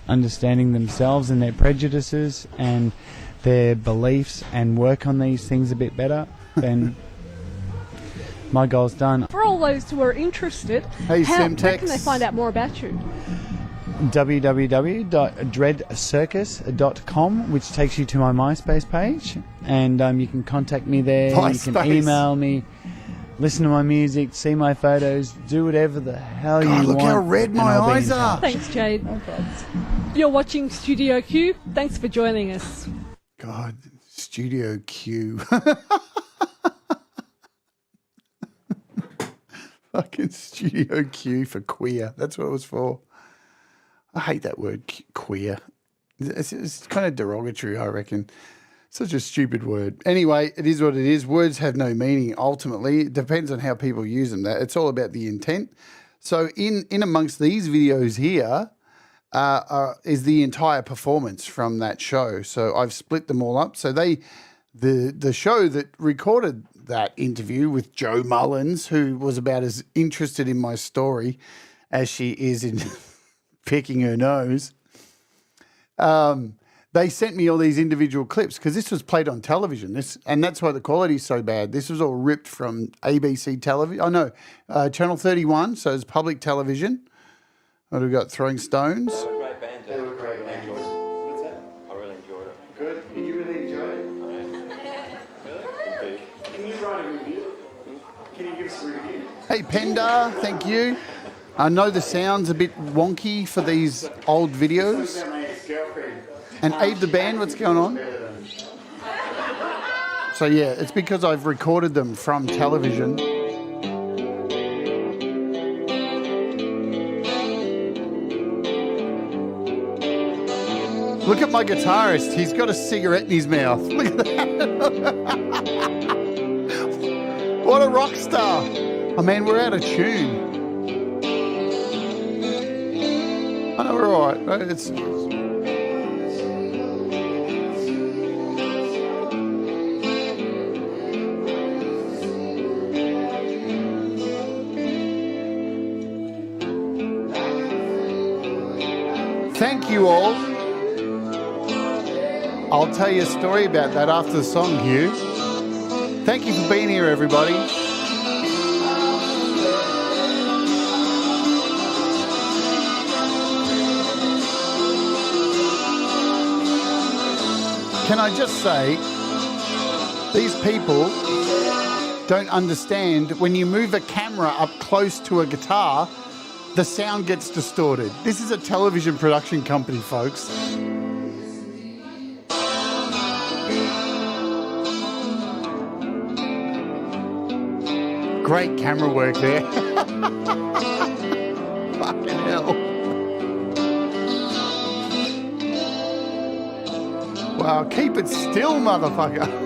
understanding themselves and their prejudices and their beliefs and work on these things a bit better, then my goal's done. For all those who are interested, Hey, where Semtex. can they find out more about you? www.dreadcircus.com, which takes you to my MySpace page, and you can contact me there. You MySpace. can email me, listen to my music, see my photos, do whatever the hell you want. Look how red and my I'll be in eyes are. touch. Thanks, Jade. You're watching Studio Q. Thanks for joining us. God, Studio Q. Fucking Studio Q for queer. That's what it was for. I hate that word, queer. It's kind of derogatory, I reckon. Such a stupid word. Anyway, it is what it is. Words have no meaning, ultimately. It depends on how people use them. It's all about the intent. So in amongst these videos here is the entire performance from that show. So I've split them all up. So the show that recorded that interview with Jo Mullins, who was about as interested in my story as she is in picking her nose, they sent me all these individual clips because this was played on television. And that's why the quality is so bad. This was all ripped from ABC television. Oh, no, Channel 31, so it's public television. What have we got? Throwing Stones. Great band. They were great band. What's that? I really enjoyed it. Good. Did you really enjoy it? Really? Can you write a review? Can you give us a review? Hey, Penda, thank you. I know the sound's a bit wonky for these old videos. And Abe the Band, what's going on? So yeah, it's because I've recorded them from television. Look at my guitarist. He's got a cigarette in his mouth. Look at that. What a rock star. Oh man, we're out of tune. I know we're all right. It's thank you all. I'll tell you a story about that after the song, Hugh. Thank you for being here, everybody. Can I just say, these people don't understand when you move a camera up close to a guitar, the sound gets distorted. This is a television production company, folks. Great camera work there. Fucking hell. Wow, keep it still, motherfucker.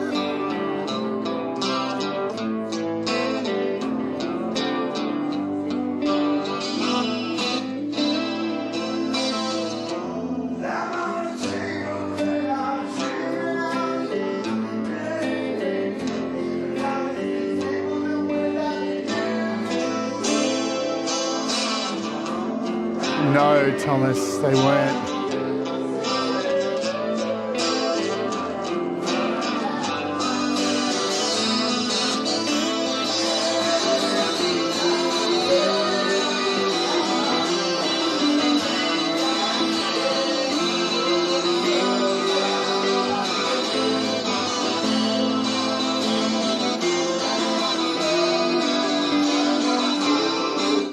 No, Thomas, they weren't.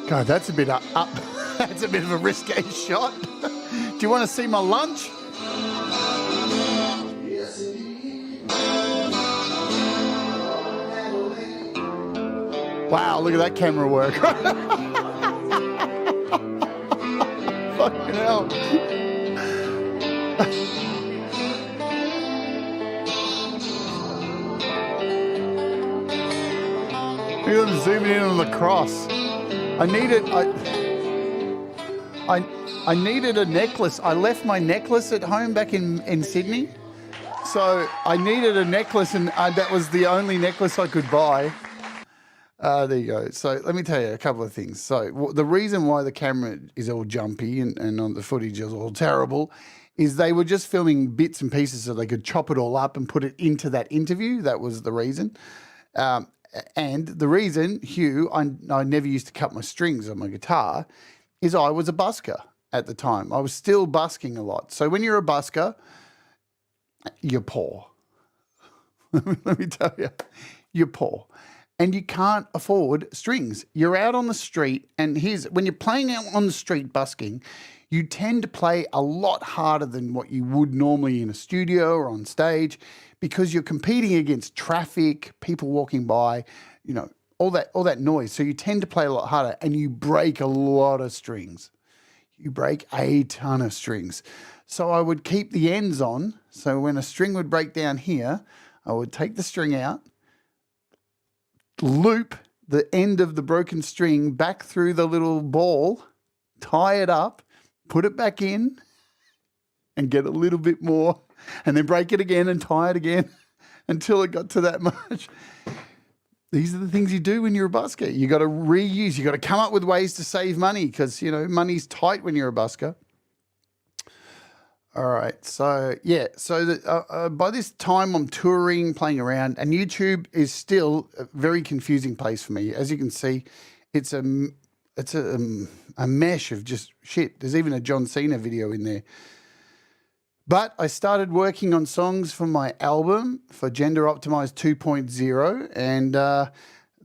God, that's a bit up. That's a bit of a risque shot. Do you want to see my lunch? Wow, look at that camera work. Fucking hell. Look at them zooming in on the cross. I needed a necklace. I left my necklace at home back in Sydney. So I needed a necklace, and that was the only necklace I could buy. There you go. So let me tell you a couple of things. So the reason why the camera is all jumpy and on the footage is all terrible is they were just filming bits and pieces so they could chop it all up and put it into that interview. That was the reason. And the reason, Hugh, I never used to cut my strings on my guitar, is I was a busker at the time. I was still busking a lot. So when you're a busker, you're poor. Let me tell you, you're poor. And you can't afford strings. You're out on the street, and when you're playing out on the street busking, you tend to play a lot harder than what you would normally in a studio or on stage, because you're competing against traffic, people walking by, all that noise. So you tend to play a lot harder, and you break a lot of strings. You break a ton of strings. So I would keep the ends on. So when a string would break down here, I would take the string out, loop the end of the broken string back through the little ball, tie it up, put it back in, and get a little bit more, and then break it again and tie it again until it got to that much. These are the things you do when you're a busker. You got to reuse. You got to come up with ways to save money, because money's tight when you're a busker. All right, so yeah, so by this time I'm touring, playing around, and YouTube is still a very confusing place for me. As you can see, it's a mesh of just shit. There's even a John Cena video in there. But I started working on songs for my album for Gender Optimized 2.0, and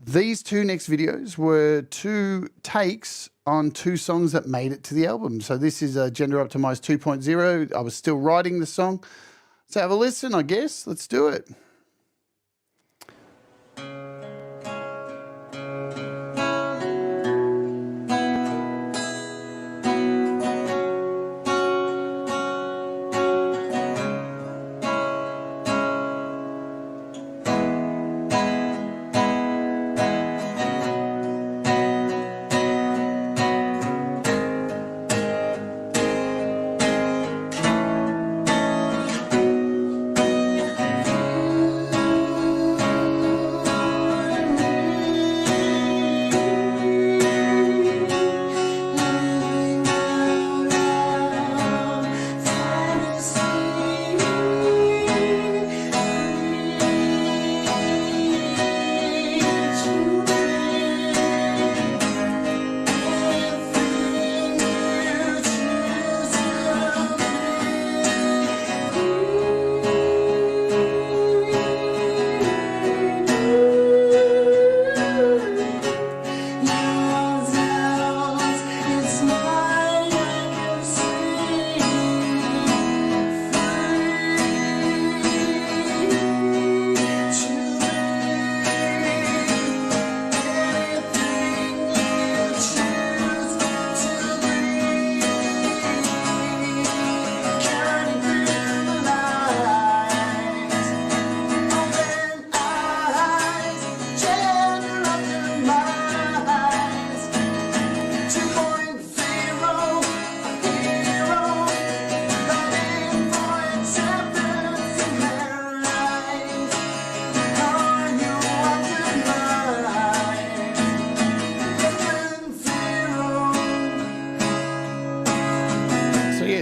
these two next videos were 2 takes on 2 songs that made it to the album. So this is Gender Optimized 2.0. I was still writing the song. So have a listen, I guess. Let's do it.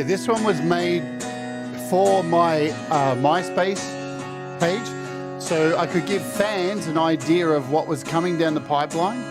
This one was made for my MySpace page, so I could give fans an idea of what was coming down the pipeline.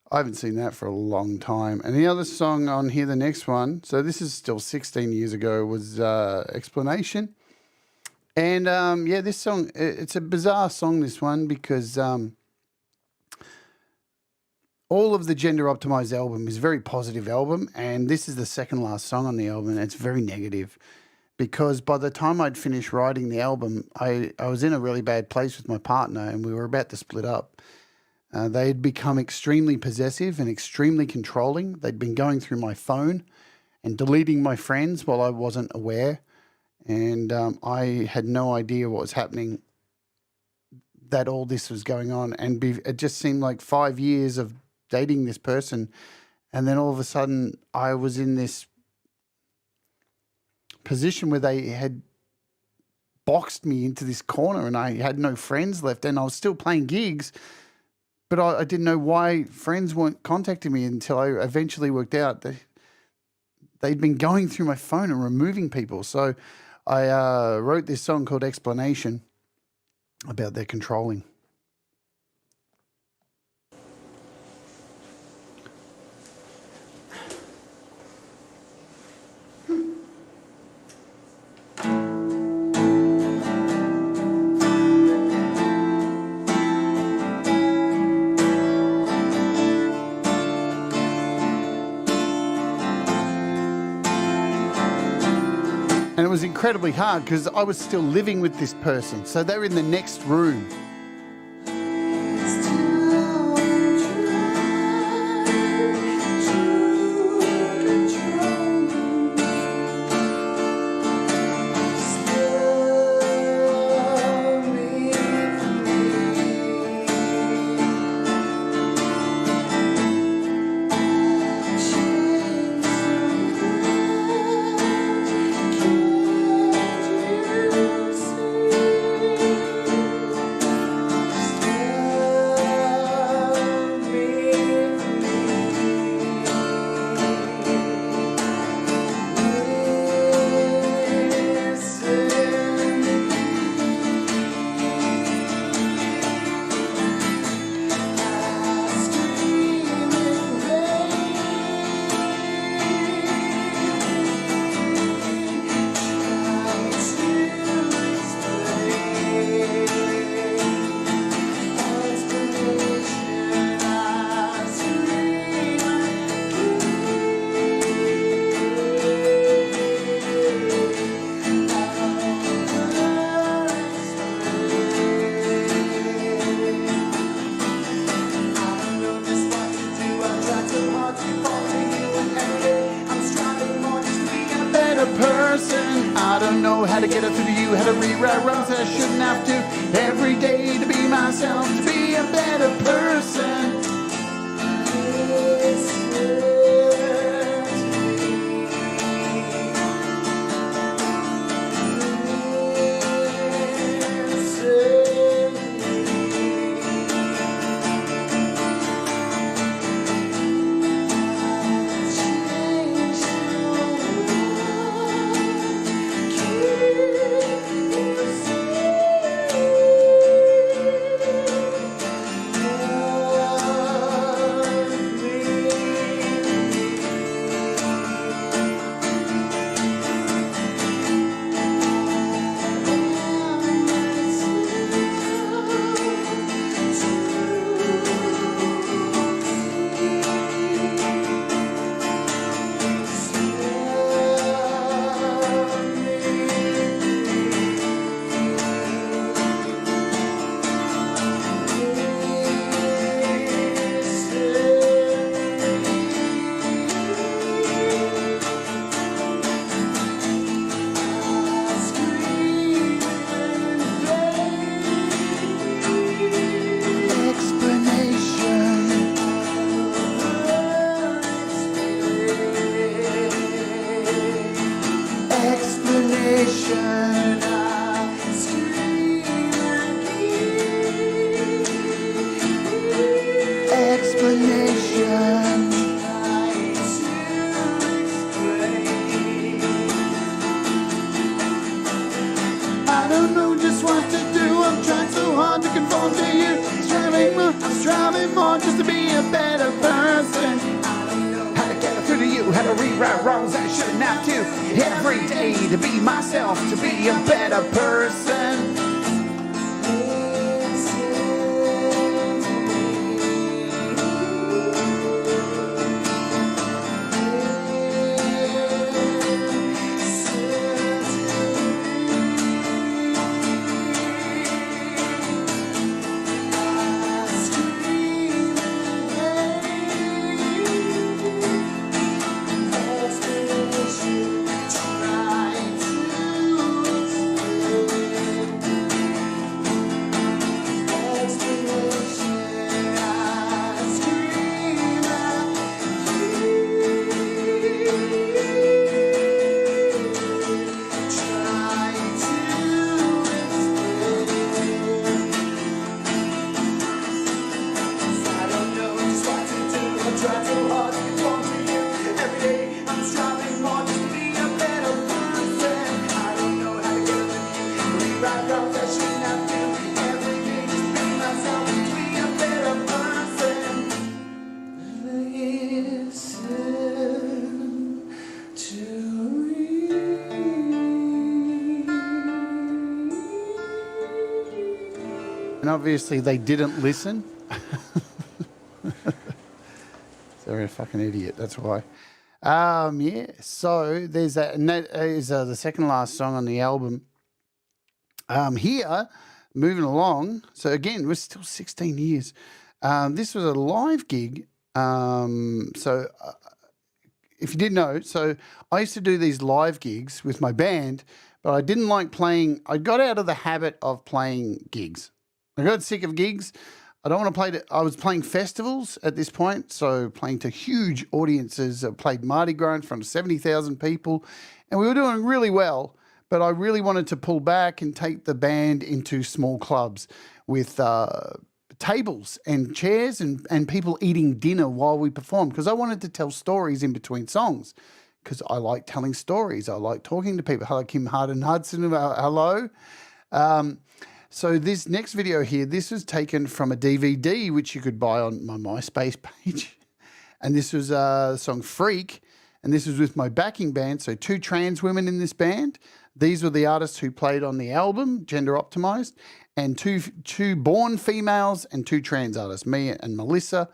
I haven't seen that for a long time. And the other song on here, the next one, so this is still 16 years ago, was Explanation. And yeah, this song, it's a bizarre song, this one, because all of the Gender Optimized album is a very positive album, and this is the second last song on the album, and it's very negative. Because by the time I'd finished writing the album, I was in a really bad place with my partner, and we were about to split up. They had become extremely possessive and extremely controlling. They'd been going through my phone and deleting my friends while I wasn't aware. And I had no idea what was happening, that all this was going on. And it just seemed like 5 years of dating this person. And then all of a sudden I was in this position where they had boxed me into this corner and I had no friends left, and I was still playing gigs. But I didn't know why friends weren't contacting me until I eventually worked out that they'd been going through my phone and removing people. So I wrote this song called Explanation about their controlling. And it was incredibly hard because I was still living with this person. So they were in the next room. I don't know how to get it through to you, how to rewrite rhymes that I shouldn't have to. Every day to be myself, to be a better person. I don't know just what to do. I'm trying so hard to conform. striving more just to be a better person. How to get through to you, how to rewrite wrongs I shouldn't have to. Every day to be myself, to be a better person. And obviously they didn't listen. They're a fucking idiot, that's why. Yeah, so there's that, and that is the second last song on the album. Here, moving along, so again, we're still 16 years. This was a live gig. So if you didn't know, so I used to do these live gigs with my band, but I didn't like playing. I got out of the habit of playing gigs. I got sick of gigs. I don't want to play. I was playing festivals at this point, so playing to huge audiences. I played Mardi Gras in front of 70,000 people, and we were doing really well. But I really wanted to pull back and take the band into small clubs with tables and chairs and people eating dinner while we performed, because I wanted to tell stories in between songs, because I like telling stories. I like talking to people. Hello, Kim Harden Hudson. Hello. So this next video here, this was taken from a DVD, which you could buy on my MySpace page. And this was the song Freak. And this was with my backing band. So 2 trans women in this band. These were the artists who played on the album, Gender Optimized. And two born females and 2 trans artists, me and Melissa,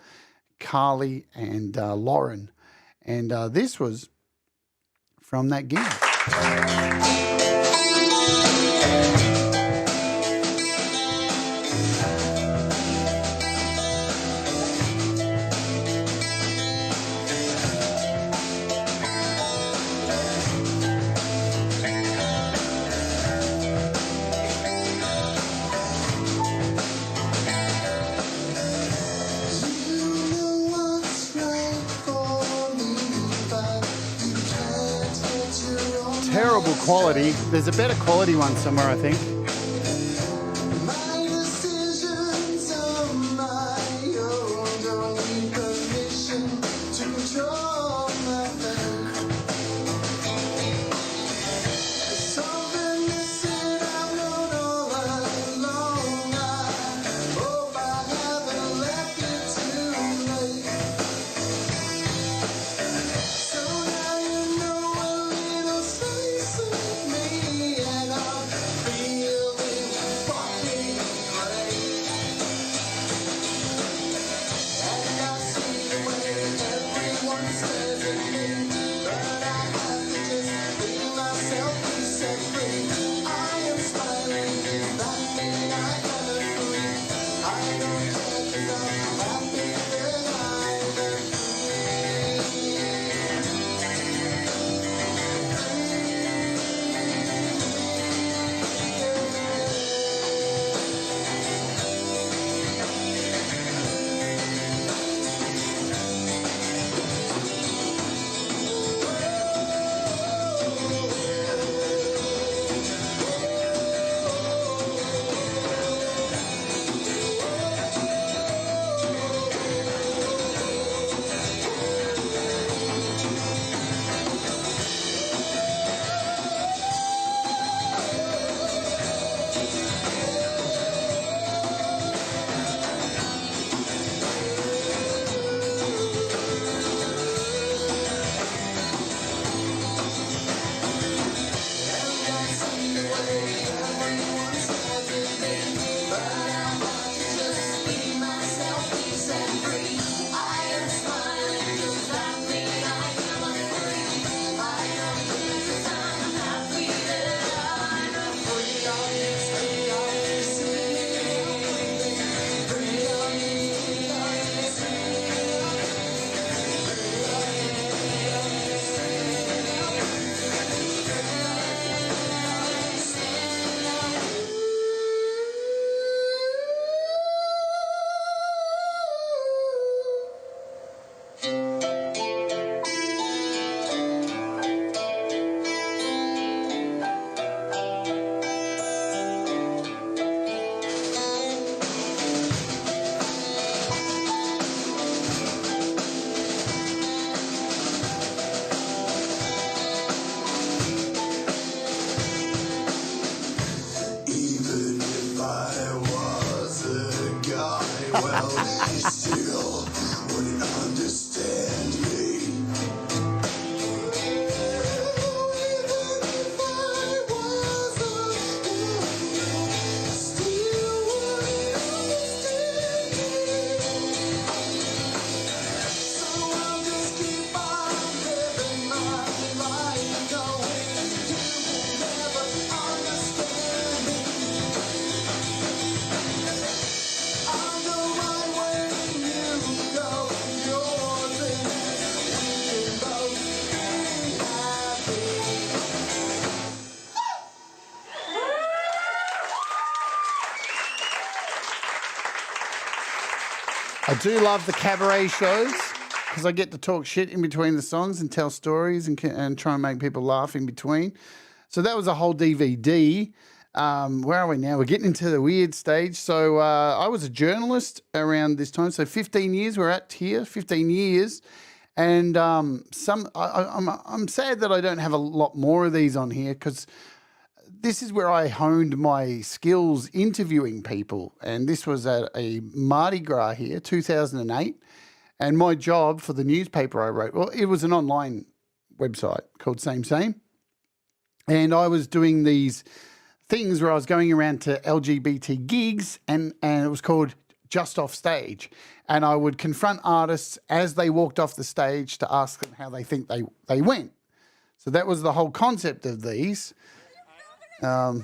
Carly and Lauren. And this was from that gig. Terrible quality. There's a better quality one somewhere, I think. I do love the cabaret shows because I get to talk shit in between the songs and tell stories and try and make people laugh in between. So that was a whole DVD. Where are we now? We're getting into the weird stage. So I was a journalist around this time. So 15 years we're at here, 15 years. And I'm sad that I don't have a lot more of these on here because this is where I honed my skills interviewing people. And this was at a Mardi Gras here, 2008. And my job for the newspaper I wrote, well, it was an online website called Same Same. And I was doing these things where I was going around to LGBT gigs and it was called Just Off Stage. And I would confront artists as they walked off the stage to ask them how they think they went. So that was the whole concept of these. They're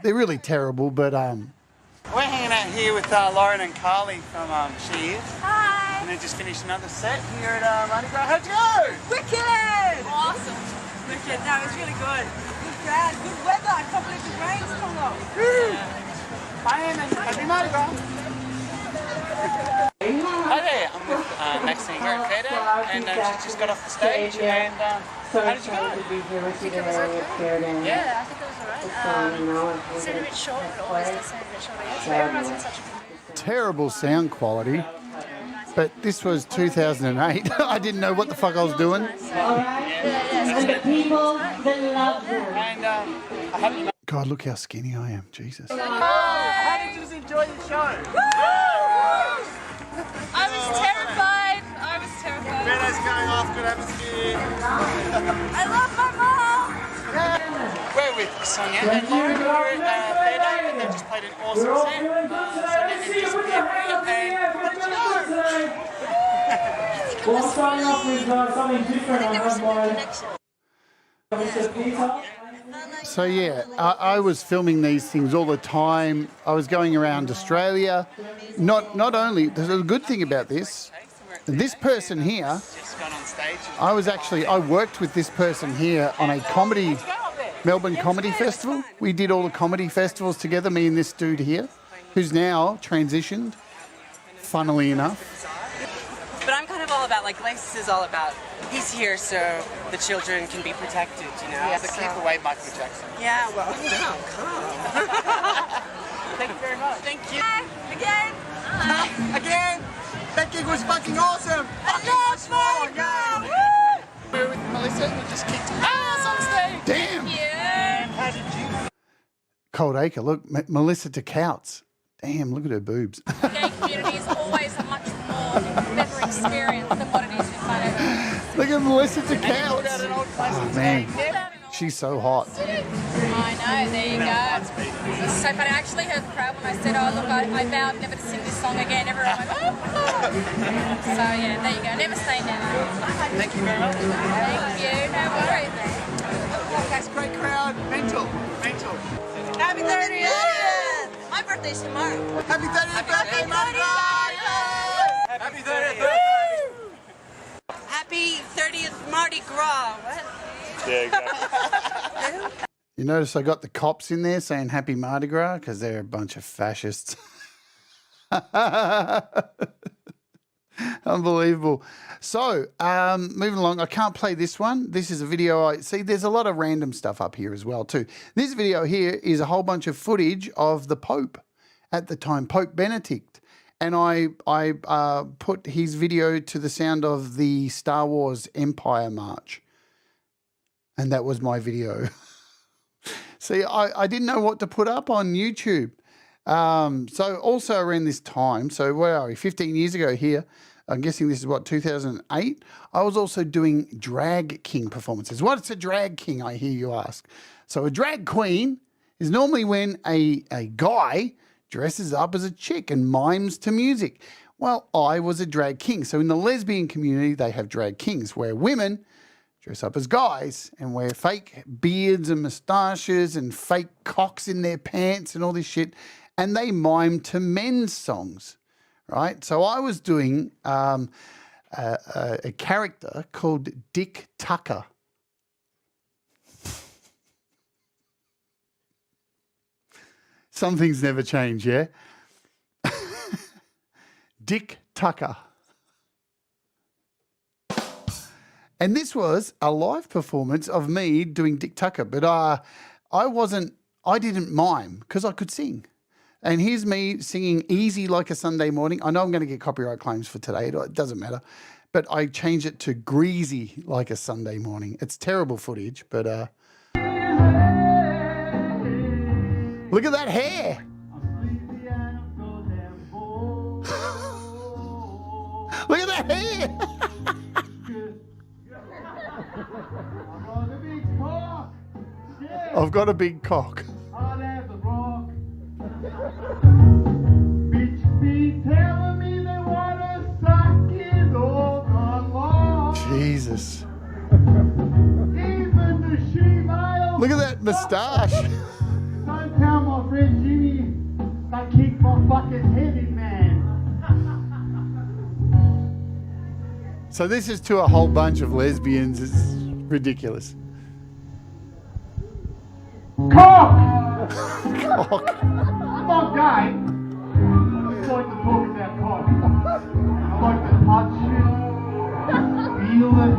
really terrible, but we're hanging out here with Lauren and Carly from She Is. Hi! And they just finished another set here at Mardi Gras. How'd you go? Wicked! Awesome. Wicked. No, it was really good. Good crowd, good weather. I can't believe the rain's come off. Hi, and happy Mardi Gras. Hi there, I'm with Maxine here at Fair Day, and she just got off the stage, and how did you go? I think it was okay. Yeah, I think it was alright. It sounded a bit short, but always does sound a bit short. Everyone's in such a good mood. Terrible sound quality, but this was 2008. I didn't know what the fuck I was doing. And the people that love them. God, look how skinny I am, Jesus. How did you enjoy the show? I was terrified. Fair Day's going off, good atmosphere. I love my mom. We're with Sonia and Lauren here at Fair Day, and they just played an awesome set. Sonia and just Well, I'm starting off with something different. I have my Mr. Peter. So yeah, I was filming these things all the time. I was going around Australia. Not only, there's a good thing about this. This person here, I worked with this person here on a Melbourne Comedy Festival. We did all the comedy festivals together, me and this dude here, who's now transitioned, funnily enough. But I'm kind of all about, like, Lace is all about, he's here so the children can be protected, you know? Yeah, so keep away Michael Jackson. Yeah, well, no, come. Thank you very much. Thank you. Again. Again! That gig was fucking awesome! I love Mardi Gras. We were with Melissa and we just kicked ass on stage! Damn! Yeah. How did you... Cold Acre, look, Melissa to Couts. Damn, look at her boobs. The gay community is always a much more better experience than what it is in Fairday. Look at Melissa to Couts. Oh, man. She's so hot. I know, there you go. It was so funny. I actually heard the crowd when I said, oh, look, I vowed never to sing this song again. Everyone went, oh. So, yeah, there you go. Never say never. Thank you very much. Thank you. No worries. That's a great crowd. Mental. Happy 30th! My birthday's tomorrow. Happy 30th birthday, Mardi Gras! Happy 30th birthday! Happy 30th Mardi Gras. What? There you go. You notice I got the cops in there saying Happy Mardi Gras because they're a bunch of fascists. Unbelievable. So, moving along, I can't play this one. This is a video. See, there's a lot of random stuff up here as well, too. This video here is a whole bunch of footage of the Pope at the time, Pope Benedict. And I put his video to the sound of the Star Wars Empire March. And that was my video. See, I didn't know what to put up on YouTube. So also around this time, so where are we? 15 years ago here, I'm guessing this is what, 2008? I was also doing drag king performances. What's a drag king, I hear you ask? So a drag queen is normally when a guy dresses up as a chick and mimes to music. Well, I was a drag king. So in the lesbian community, they have drag kings where women dress up as guys and wear fake beards and moustaches and fake cocks in their pants and all this shit. And they mime to men's songs, right? So I was doing a character called Dick Tucker. Some things never change, yeah? Dick Tucker. And this was a live performance of me doing Dick Tucker, but I didn't mime because I could sing. And here's me singing Easy Like a Sunday Morning. I know I'm going to get copyright claims for today. It doesn't matter. But I changed it to Greasy Like a Sunday Morning. It's terrible footage, but look at that hair. Look at that hair. I've got a big cock. Jesus. Look at that moustache. Don't tell my friend Jimmy I kicked my fucking head in, man. So this is to a whole bunch of lesbians. It's ridiculous. Cock! Cock. I'm not gay. I just like to talk about cock. I like to touch it, feel it.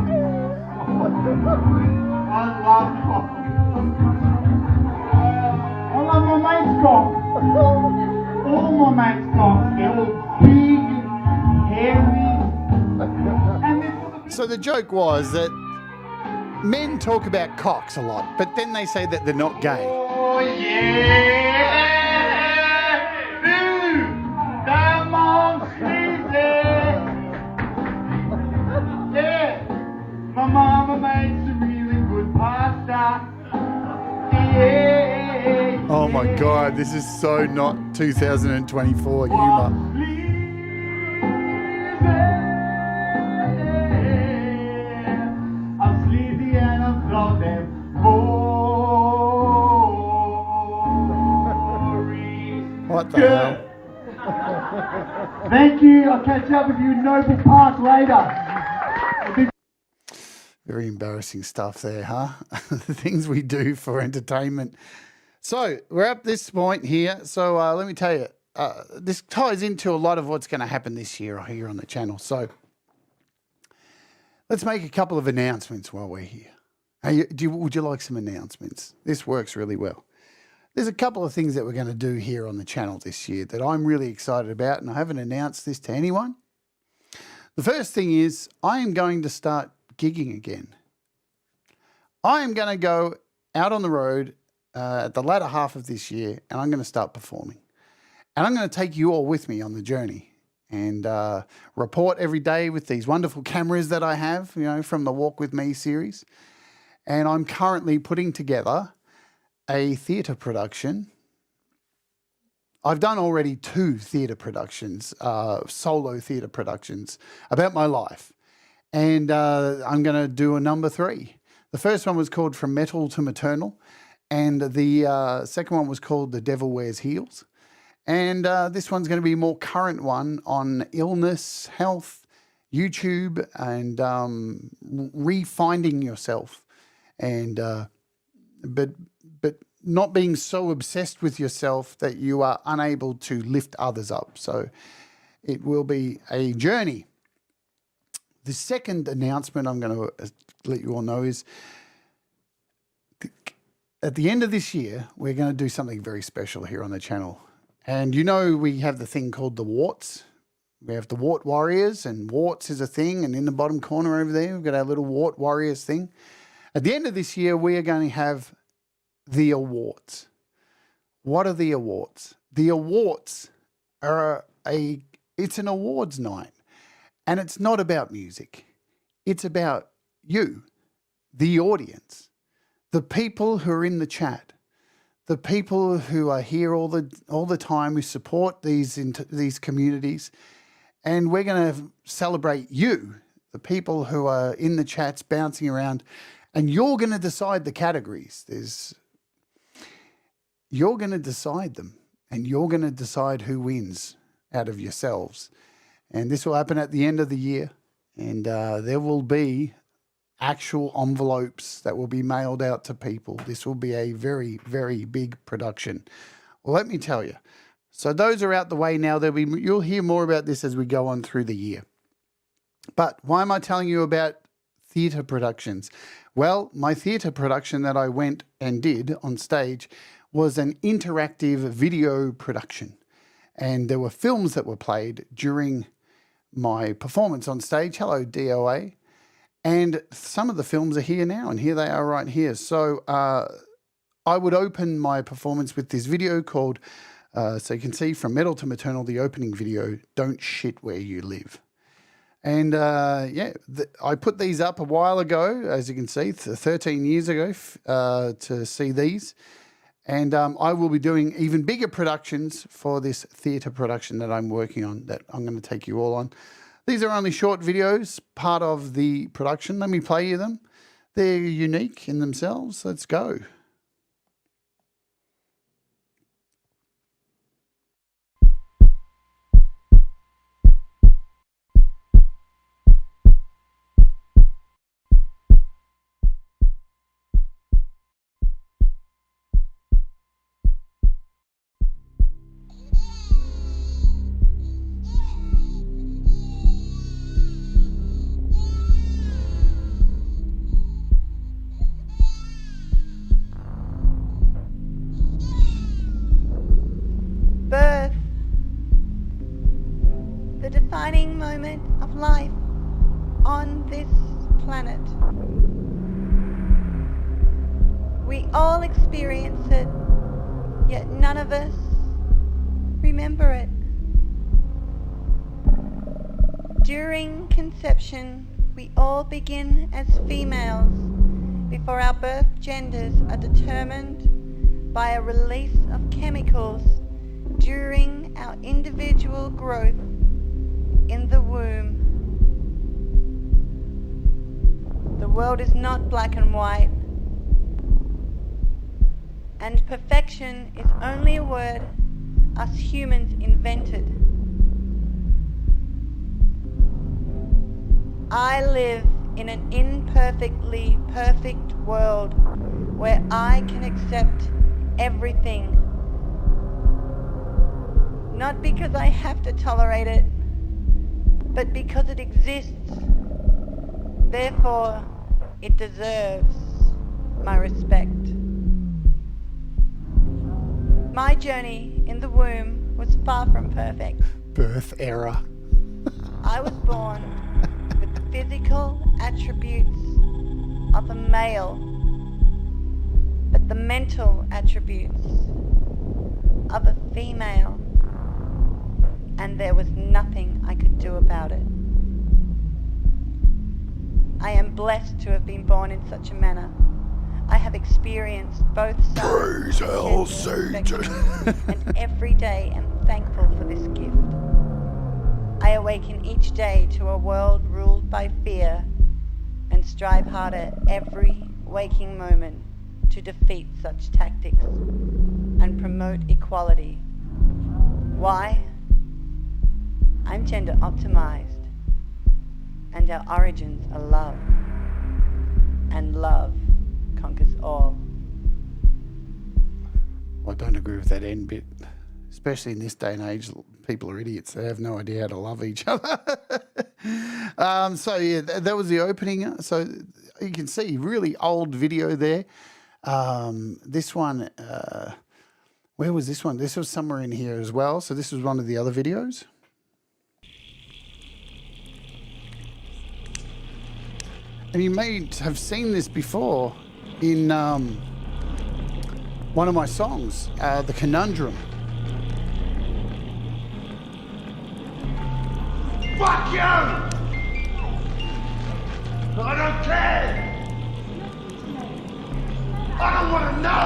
I love cock. I love my mate's cock. All my mate's cocks. They're all big, hairy. So the joke was that men talk about cocks a lot, but then they say that they're not gay. Oh yeah! Ooh, come on, Sleazy! Yeah, my mama made some really good pasta. Yeah. Oh my God, this is so not 2024 humour. I'm sleazy and I'm so damn boring. What the hell? Thank you. I'll catch up with you in Noble Park later. Very embarrassing stuff there, huh? The things we do for entertainment. So we're at this point here. So let me tell you, this ties into a lot of what's going to happen this year here on the channel. So let's make a couple of announcements while we're here. Would you like some announcements? This works really well. There's a couple of things that we're going to do here on the channel this year that I'm really excited about, and I haven't announced this to anyone. The first thing is I am going to start gigging again. I am going to go out on the road at the latter half of this year, and I'm going to start performing. And I'm going to take you all with me on the journey and report every day with these wonderful cameras that I have, you know, from the Walk With Me series. And I'm currently putting together a theatre production. I've done already 2 theatre productions, solo theatre productions about my life. And I'm going to do a number 3. The first one was called From Metal to Maternal. And the second one was called The Devil Wears Heels. And this one's going to be a more current one on illness, health, YouTube, and refinding yourself. And but not being so obsessed with yourself that you are unable to lift others up. So it will be a journey. The second announcement I'm going to let you all know is at the end of this year, we're going to do something very special here on the channel. And you know we have the thing called the warts. We have the Wart Warriors, and warts is a thing. And in the bottom corner over there, we've got our little Wart Warriors thing. At the end of this year, we are going to have the awards. What are the awards? the awards are it's an awards night, and it's not about music. It's about you, the audience, the people who are in the chat, the people who are here all the time, who support these communities, and we're going to celebrate you, the people who are in the chats bouncing around, and you're going to decide the categories. You're going to decide them, and you're going to decide who wins out of yourselves. And this will happen at the end of the year, and there will be actual envelopes that will be mailed out to people. This will be a very, very big production. Well, let me tell you. So those are out the way now. You'll hear more about this as we go on through the year. But why am I telling you about theatre productions? Well, my theatre production that I went and did on stage was an interactive video production. And there were films that were played during my performance on stage. Hello, DOA. And some of the films are here now, and here they are right here. So I would open my performance with this video called, so you can see From Metal to Maternal, the opening video, Don't Shit Where You Live. And I put these up a while ago, as you can see, 13 years ago to see these. And I will be doing even bigger productions for this theatre production that I'm working on, that I'm going to take you all on. These are only short videos, part of the production. Let me play you them. They're unique in themselves. Let's go. Birth, the defining moment of life on this planet. We all experience it, yet none of us remember it. During conception, we all begin as females before our birth genders are determined by a release of chemicals during our individual growth in the womb. The world is not black and white, and perfection is only a word us humans invented. I live in an imperfectly perfect world where I can accept everything. Not because I have to tolerate it, but because it exists. Therefore, it deserves my respect. My journey in the womb was far from perfect. Birth error. I was born with the physical attributes of a male, but the mental attributes of a female. And there was nothing I could do about it. I am blessed to have been born in such a manner. I have experienced both sides of Satan, and every day am thankful for this gift. I awaken each day to a world ruled by fear and strive harder every waking moment to defeat such tactics and promote equality. Why? I'm gender optimized, and our origins are love, and love conquers all. I don't agree with that end bit, especially in this day and age. People are idiots. They have no idea how to love each other. So yeah, that was the opening. So you can see really old video there. This one, where was this one? This was somewhere in here as well. So this was one of the other videos. And you may have seen this before in one of my songs, The Conundrum. Fuck you! I don't care! I don't want to know!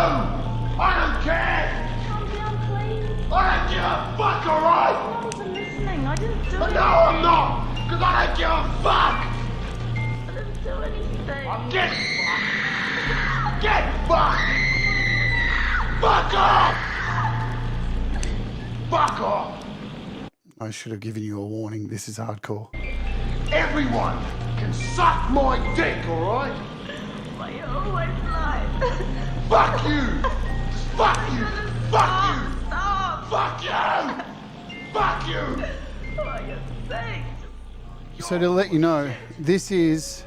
I don't care! Calm down, please. I don't give a fuck, alright? I'm not even listening. I didn't do No, anything. I'm not! Because I don't give a fuck! I didn't do anything. Get fucked! Get fucked! Fuck off! Fuck off! I should have given you a warning. This is hardcore. Everyone can suck my dick, alright? But you always lie. Fuck you! Just fuck you! Fuck you! Stop. Fuck you! Fuck you! For your sake. So to let you know, this is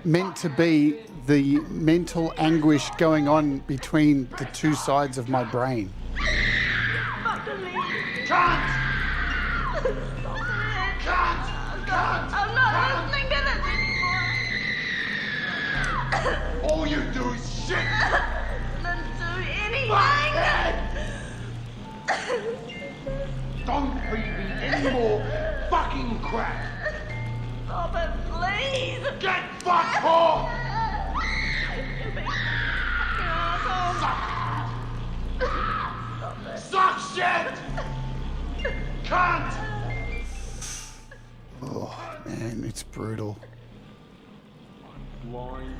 meant to be the mental anguish going on between the two sides of my brain. Fucking me. Cunt! Stop it. Cunt! Cunt! I'm not Cunt! listening to this anymore. All you do is shit! Don't do anything. Fuckhead! Don't feed me any more fucking crap! Stop it, please. Get fucked, whore! You big fucking asshole. Suck shit! Cunt! Oh, man, it's brutal. Blind.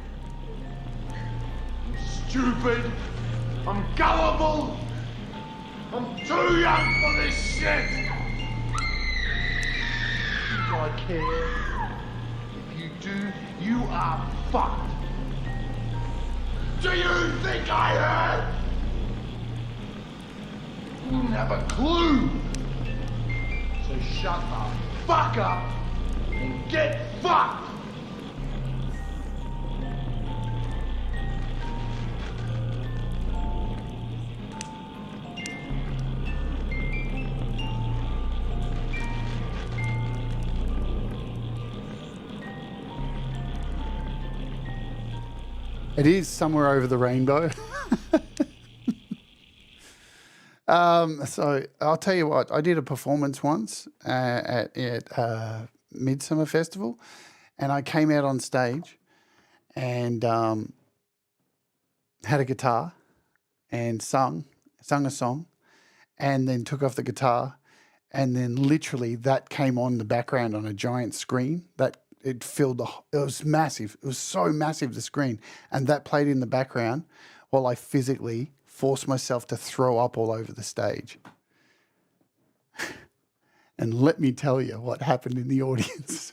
I'm stupid. I'm gullible. I'm too young for this shit. Do I care? If you do, you are fucked. Do you think I heard? You didn't have a clue. So shut the fuck up and get fucked. It is Somewhere Over the Rainbow. So I'll tell you what, I did a performance once at Midsummer Festival, and I came out on stage and had a guitar and sung a song, and then took off the guitar, and then literally that came on the background on a giant screen that it filled it was massive. It was so massive, the screen, and that played in the background while I physically forced myself to throw up all over the stage. And let me tell you what happened in the audience.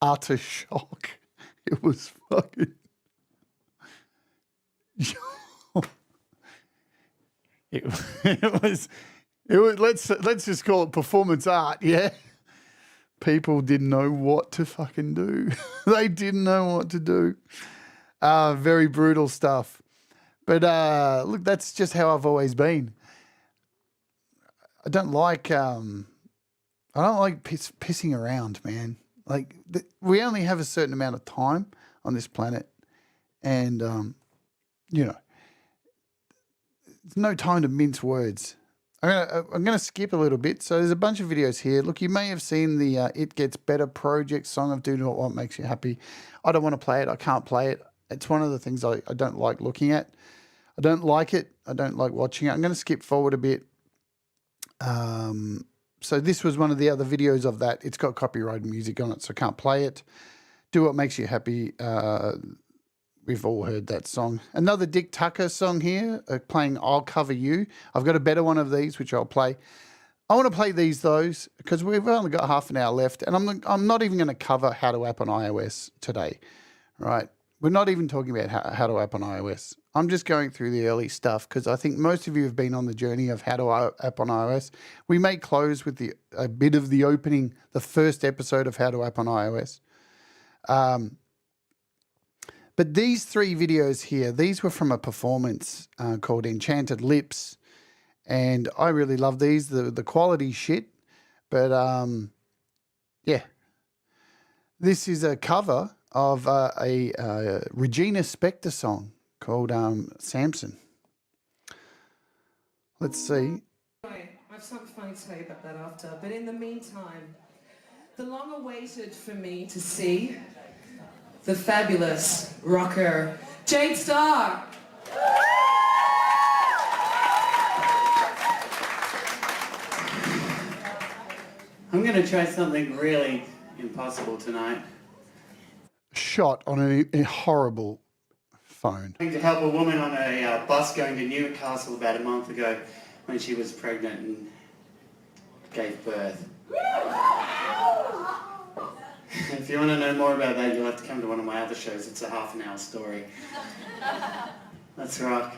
Utter shock. It was fucking... it was let's just call it performance art, yeah? People didn't know what to fucking do. They didn't know what to do. Very brutal stuff. But look, that's just how I've always been. I don't like pissing around, man. Like we only have a certain amount of time on this planet, and you know, there's no time to mince words. I'm gonna skip a little bit. So there's a bunch of videos here. Look, you may have seen the It Gets Better project song of Do Not What Makes You Happy. I don't want to play it. I can't play it. It's one of the things I don't like looking at. I don't like it. I don't like watching it. I'm going to skip forward a bit. So this was one of the other videos of that. It's got copyrighted music on it, so I can't play it. Do What Makes You Happy. We've all heard that song. Another Dick Tucker song here, playing I'll Cover You. I've got a better one of these, which I'll play. I want to play those because we've only got half an hour left, and I'm not even going to cover How to App on iOS today, right? We're not even talking about how to app on iOS. I'm just going through the early stuff because I think most of you have been on the journey of how to app on iOS. We may close with a bit of the opening, the first episode of How to App on iOS. But these three videos here, these were from a performance called Enchanted Lips. And I really love these, the quality shit. But yeah, this is a cover of a Regina Spektor song called Samson. Let's see. I have something funny to tell you about that after, but in the meantime, The long-awaited for me to see the fabulous rocker Jade Starr. I'm going to try something really impossible tonight. Shot on a horrible phone. I'm going to help a woman on a bus going to Newcastle about a month ago when she was pregnant and gave birth. If you want to know more about that, you'll have to come to one of my other shows. It's a half-an-hour story. Let's rock.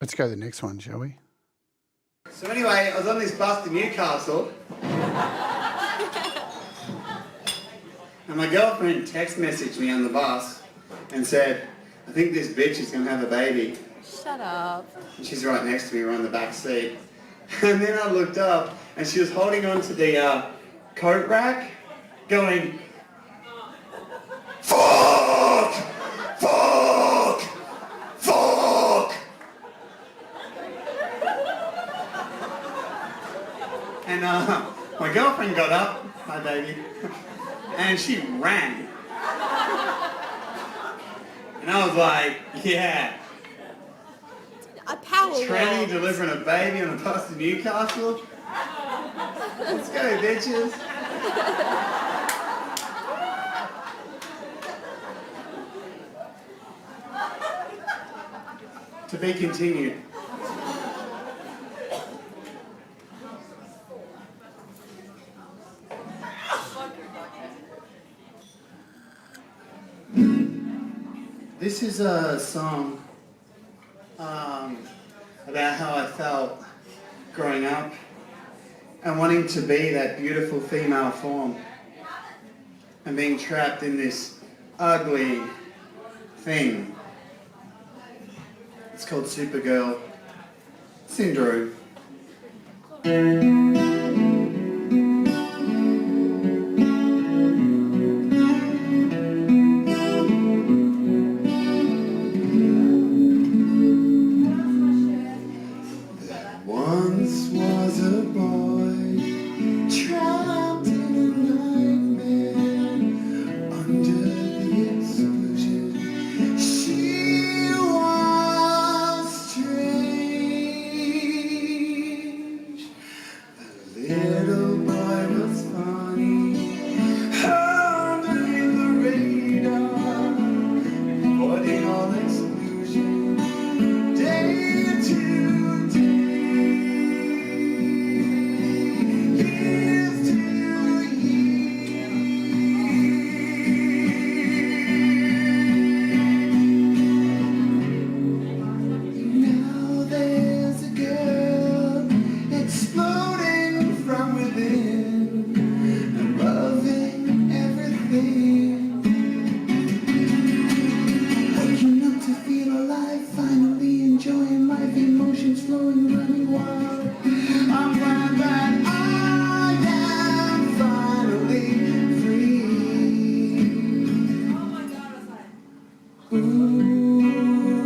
Let's go to the next one, shall we? So anyway, I was on this bus to Newcastle. And my girlfriend text messaged me on the bus and said, I think this bitch is going to have a baby. Shut up. And she's right next to me, we're on the back seat. And then I looked up and she was holding onto the coat rack going, fuck, fuck, fuck. And my girlfriend got up, my baby, and she ran. And I was like, yeah. A power Tranny walk. delivering a baby on a bus to Newcastle. Let's go, bitches. To be continued. This is a song about how I felt growing up and wanting to be that beautiful female form and being trapped in this ugly thing. It's called Supergirl Syndrome. Once was a boy trapped in a nightmare under the explosion. She was strange. The little boy was funny underneath the radar, avoiding all exclusion. Day to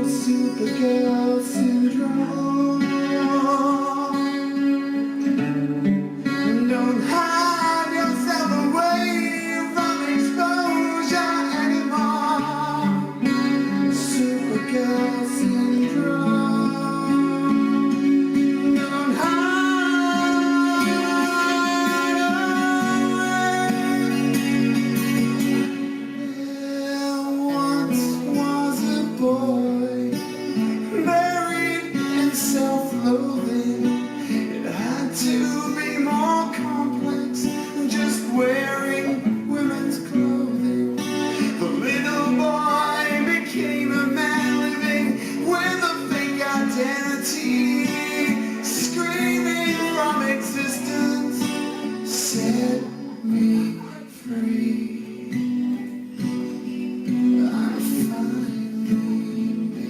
Supergirl syndrome. Don't hide yourself away from exposure anymore. Supergirl syndrome. Don't hide away. There once was a boy buried in self-loathing. It had to be more complex than just wearing women's clothing. The little boy became a man living with a fake identity, screaming from existence, set me free. I'm finally me.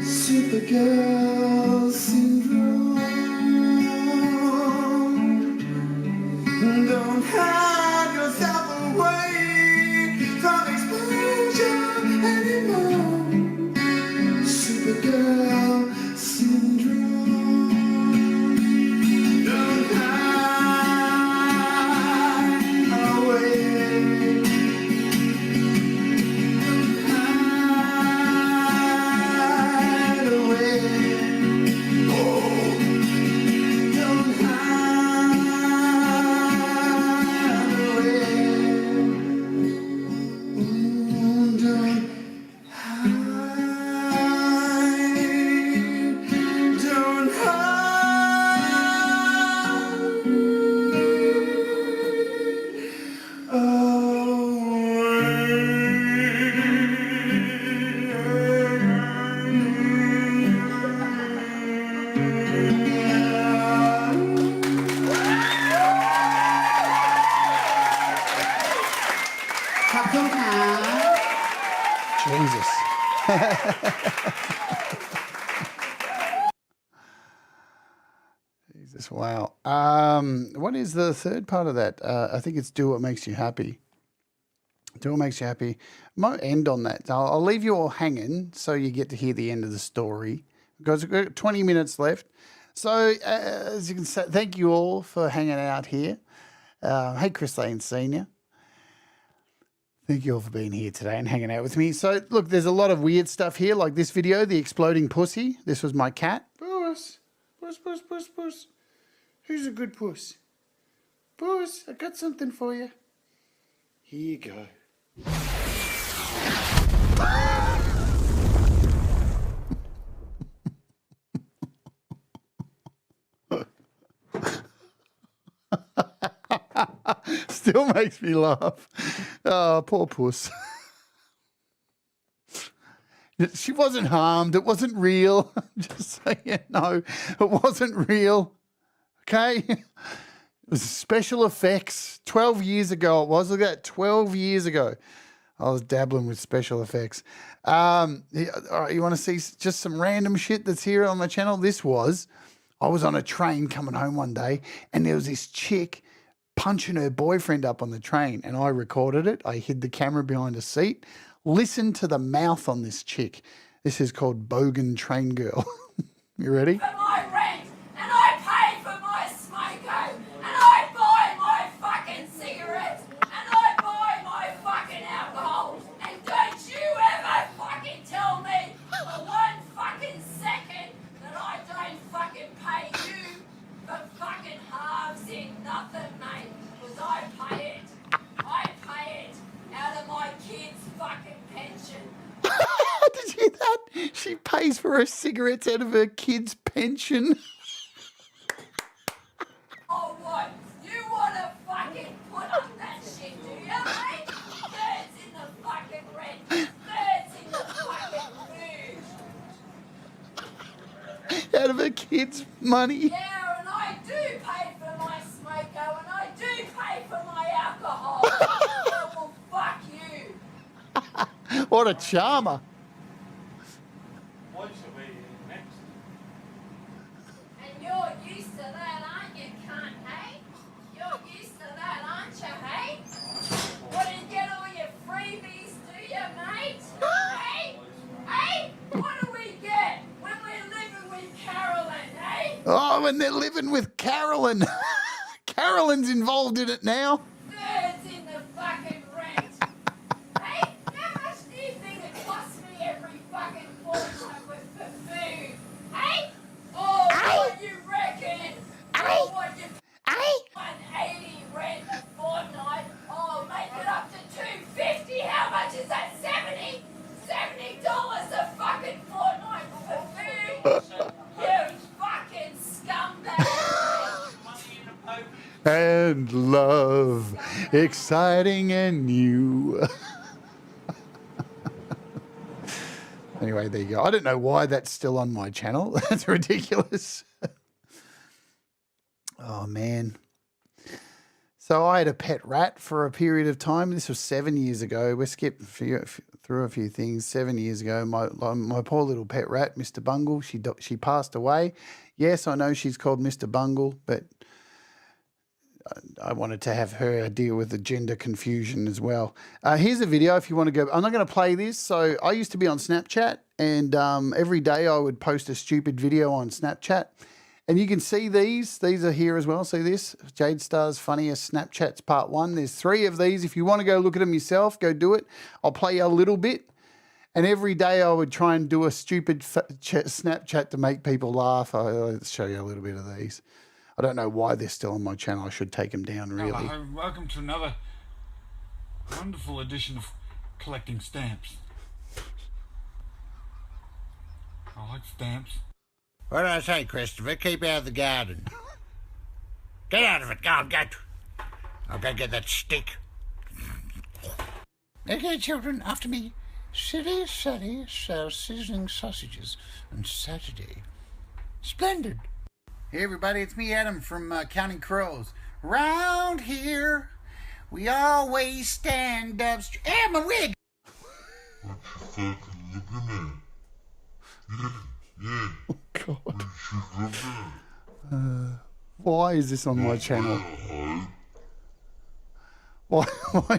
Supergirl syndrome. Don't hide yourself away from exposure anymore. Supergirl syndrome. Don't hide away. Hide away. Oh, don't hide away. Don't Jesus, wow. What is the third part of that? I think it's do what makes you happy. Do what makes you happy. I might end on that. I'll leave you all hanging so you get to hear the end of the story because we've got 20 minutes left. So as you can say, thank you all for hanging out here. Hey, Chris Lane Sr. Thank you all for being here today and hanging out with me. So, look, there's a lot of weird stuff here, like this video, the exploding pussy. This was my cat. Puss, puss, puss, puss, puss. Who's a good puss? Puss, I got something for you. Here you go. Still makes me laugh. Oh, poor puss. She wasn't harmed. It wasn't real. Just saying, no, it wasn't real. Okay? It was special effects. 12 years ago it was. Look at that, 12 years ago. I was dabbling with special effects. All right, you want to see just some random shit that's here on my channel? I was on a train coming home one day and there was this chick punching her boyfriend up on the train, and I recorded it. I hid the camera behind a seat. Listen to the mouth on this chick. This is called Bogan Train Girl. You ready? For my rent, and I pay for my smoko, and I buy my fucking cigarettes, and I buy my fucking alcohol, and don't you ever fucking tell me for 1 fucking second that I don't fucking pay you for fucking halves in nothing, mate, because I pay it. I pay it out of my kids' fucking pension. Did you hear that? She pays for her cigarettes out of her kid's pension. Oh, what? You want to fucking put up that shit, do you, mate? Thirds in the fucking rent. Thirds in the fucking food. Out of her kid's money. Yeah, and I do pay for my smoko, and I do pay for my alcohol. Well, fuck you. What a charmer. What should we next? And you're used to that, aren't you, cunt, hey? You're used to that, aren't you, hey? What, do you get all your freebies, do you, mate? Hey? Hey? What do we get when we're living with Carolyn, hey? Oh, and they're living with Carolyn. Carolyn's involved in it now. Thirds in the fucking rent. Hey, how much do you think it costs me every fucking fortnight for food? Hey? Oh, what you reckon? Oh, what you... 180 rent a fortnight. Oh, make it up to 250. How much is that? 70? $70 a fucking fortnight for food? You fucking scumbag. And love, exciting and new. Anyway, there you go. I don't know why that's still on my channel. That's ridiculous. Oh, man. So I had a pet rat for a period of time. This was 7 years ago. We skipped through a few things. 7 years ago, my poor little pet rat, Mr. Bungle, she passed away. Yes, I know she's called Mr. Bungle, but I wanted to have her deal with the gender confusion as well. Here's a video if you want to go. I'm not going to play this. So I used to be on Snapchat, and every day I would post a stupid video on Snapchat. And you can see these. These are here as well. See this? Jade Starr's Funniest Snapchats Part 1. There's 3 of these. If you want to go look at them yourself, go do it. I'll play you a little bit. And every day I would try and do a stupid Snapchat to make people laugh. I'll show you a little bit of these. I don't know why they're still on my channel. I should take them down, really. Hello, welcome to another wonderful edition of collecting stamps. I like stamps. What did I say, Christopher? Keep out of the garden. Get out of it. Go, go. I'll go get that stick. Okay, children, after me. City Sadie sells sizzling sausages on Saturday. Splendid. Hey everybody, it's me Adam from Counting Crows. Round here, we always stand up straight. Hey, my wig! God. Why is this on my channel? Why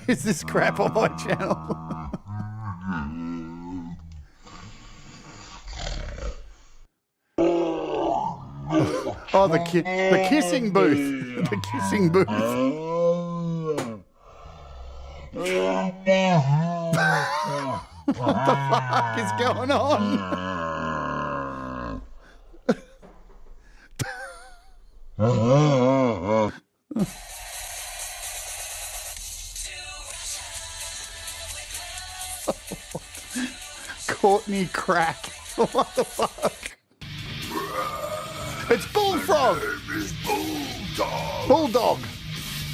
is this crap on my channel? Oh, the kissing booth. The kissing booth. What the fuck is going on? Courtney Crack. What the fuck? It's Bullfrog. It's Bulldog. Bulldog.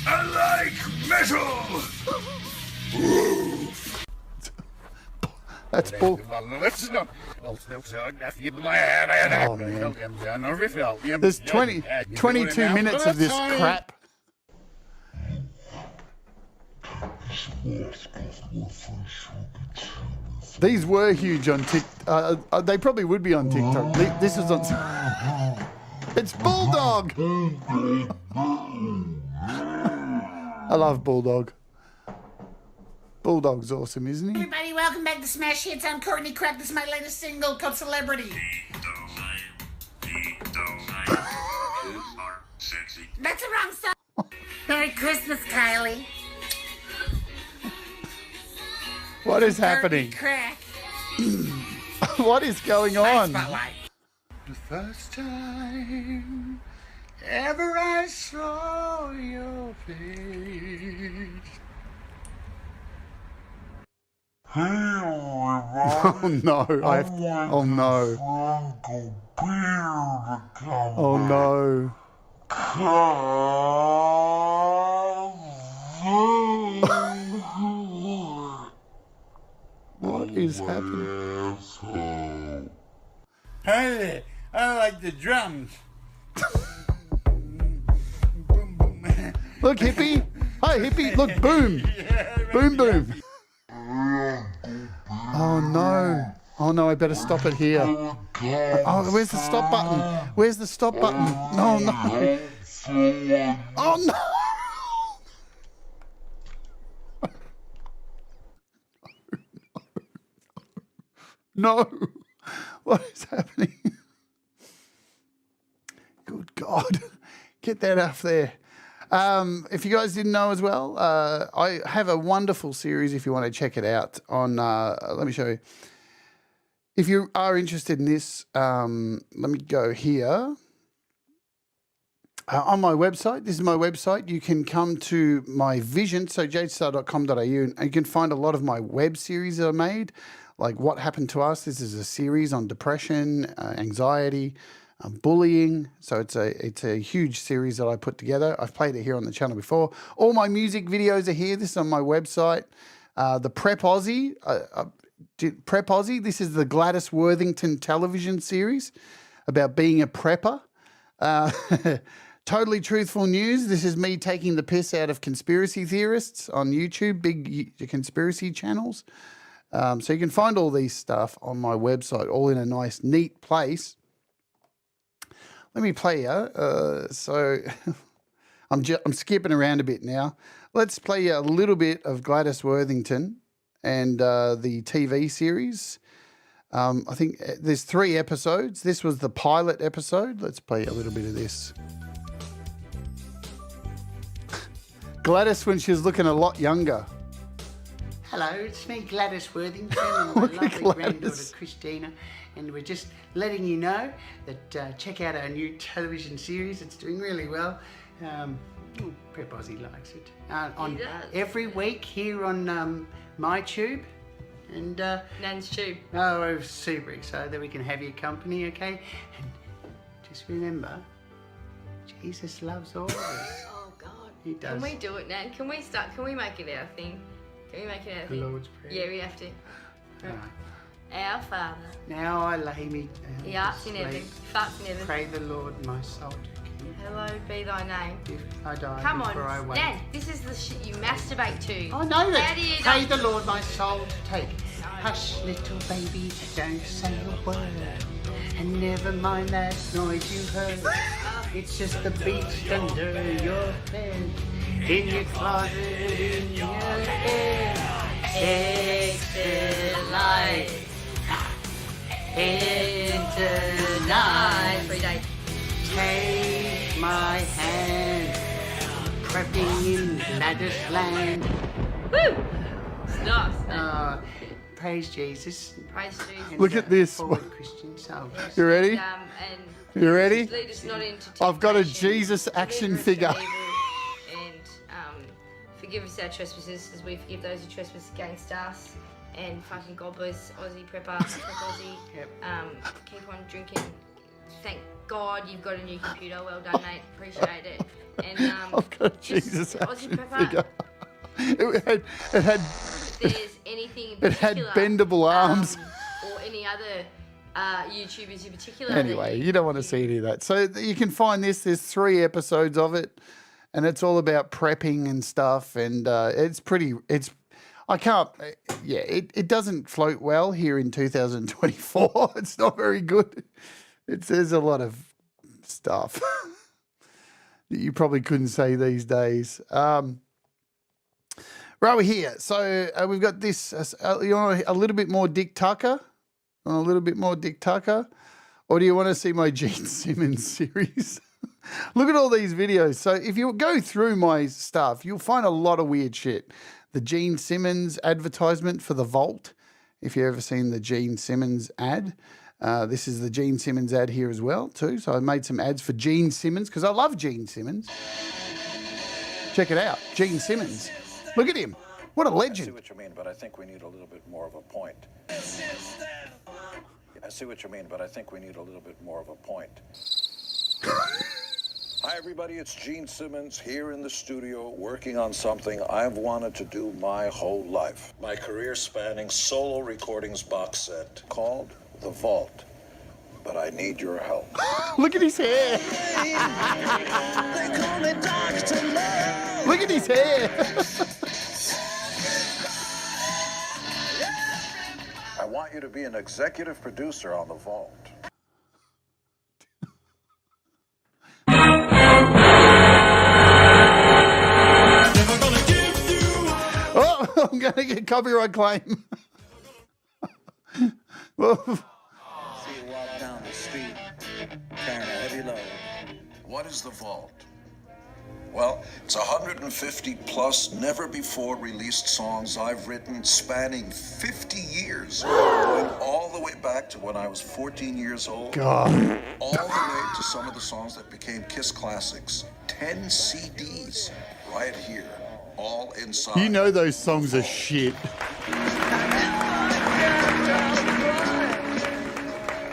I like metal. That's Bull. There's 22 minutes of this crap. These were huge on TikTok. They probably would be on TikTok. This is on. It's Bulldog. I love Bulldog. Bulldog's awesome, isn't he? Everybody, welcome back to Smash Hits. I'm Courtney Crack. This is my latest single called Celebrity. That's the wrong song. Merry Christmas, Kylie. What is happening? Crack. What is going on? Spotlight. The first time ever I saw your face. Oh no! Oh no! Oh no! What is happening? Hey, I like the drums. Look, hippie! Hi, hippie! Look, boom! Boom, boom! Oh no! Oh no! I better stop it here. Oh, where's the stop button? Where's the stop button? Oh no! Oh no! No! What is happening? Good God. Get that off there. If you guys didn't know as well, I have a wonderful series if you want to check it out on, let me show you. If you are interested in this, let me go here. On my website, this is my website, you can come to my vision, so jadestar.com.au, and you can find a lot of my web series that I made, like What Happened to Us. This is a series on depression, anxiety, bullying. So it's a huge series that I put together. I've played it here on the channel before. All my music videos are here. This is on my website. The Prep Aussie, this is the Gladys Worthington television series about being a prepper. Totally Truthful News. This is me taking the piss out of conspiracy theorists on YouTube, big conspiracy channels. So you can find all these stuff on my website, all in a nice, neat place. Let me play you. So I'm skipping around a bit now. Let's play you a little bit of Gladys Worthington and the TV series. I think there's 3 episodes. This was the pilot episode. Let's play a little bit of this. Gladys when she was looking a lot younger. Hello, it's me, Gladys Worthington, and my lovely granddaughter Christina, and we're just letting you know that check out our new television series. It's doing really well. Prep Aussie likes it. On every week here on my tube and Nan's tube. Oh, super excited that we can have your company, okay? And just remember, Jesus loves all of us. Oh God. He does. Can we do it, Nan? Can we make it our thing? Can we make it our The thing? Lord's Prayer. Yeah, we have to. Right. Our Father. Now I lay me down. He arts in heaven. sleep. Farts in heaven. Pray the Lord my soul to keep. Hallowed be thy name. If I die Come before I on, wake. Nan, this is the shit you masturbate to. I know that. How do you Pray know? the Lord my soul to take. Hush, little baby, don't say a word. And never mind that noise you heard. It's just the beast under your bed. In your closet, in your head. Exit light. Into night. Every day. Take my hand. Prepping in Gladys land. Woo! It's nice. Praise Jesus. Praise Jesus. Look at this. Forward Christian soldiers. You ready? And You ready? lead us not into I've got a temptation, Jesus action deliver us from figure. evil, and forgive us our trespasses as we forgive those who trespass against us. And fucking God bless Aussie Prepper, Prep Aussie. Keep on drinking. Thank God you've got a new computer. Well done, mate. Appreciate it. And I've got a just Jesus Aussie action Prepper. figure. It had If there's anything in it had particular, bendable arms. or any other YouTubers in particular. Anyway, you don't want to see any of that. So you can find this. There's 3 episodes of it, and it's all about prepping and stuff. And it's pretty. I can't. Yeah, it doesn't float well here in 2024. It's not very good. There's a lot of stuff that you probably couldn't say these days. Right, we're here. So we've got this. You want a little bit more Dick Tucker? A little bit more Dick Tucker? Or do you want to see my Gene Simmons series? Look at all these videos. So if you go through my stuff, you'll find a lot of weird shit. The Gene Simmons advertisement for the Vault. If you've ever seen the Gene Simmons ad. This is the Gene Simmons ad here as well, too. So I made some ads for Gene Simmons because I love Gene Simmons. Check it out. Gene Simmons. Look at him. What a legend. I see what you mean, but I think we need a little bit more of a point. I see what you mean, but I think we need a little bit more of a point. Hi, everybody. It's Gene Simmons here in the studio working on something I've wanted to do my whole life. My career-spanning solo recordings box set called The Vault. But I need your help. Look at his hair. Look at his hair. I want you to be an executive producer on The Vault. Oh, I'm going to get copyright claim. Well, See you walk down the street carrying a heavy load. What is The Vault? Well, it's 150 plus never before released songs I've written spanning 50 years, going all the way back to when I was 14 years old, God. all the way to some of the songs that became Kiss classics. 10 CDs right here, all inside. You know those songs are shit.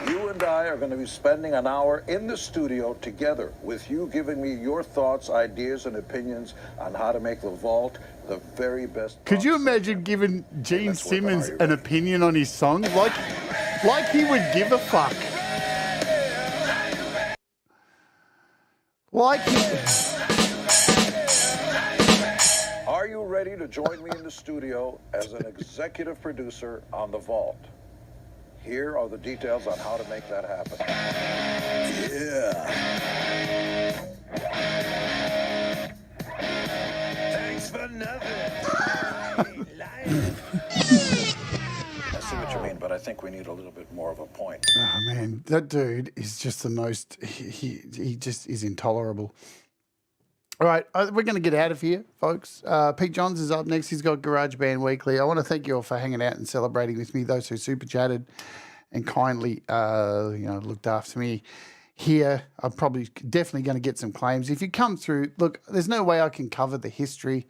You and I are going to be spending an hour in the studio together with you giving me your thoughts, ideas, and opinions on how to make The Vault the very best. Could you imagine giving Gene Simmons an opinion on his songs? Like he would give a fuck. Like he... Are you ready to join me in the studio as an executive producer on The Vault? Here are the details on how to make that happen. Yeah. Thanks for nothing. I see what you mean, but I think we need a little bit more of a point. Oh, man, that dude is just the most... He just is intolerable. All right, we're going to get out of here, folks. Pete Johns is up next. He's got Garage Band Weekly. I want to thank you all for hanging out and celebrating with me, those who super chatted and kindly looked after me here. I'm definitely going to get some claims. If you come through, look, there's no way I can cover the history.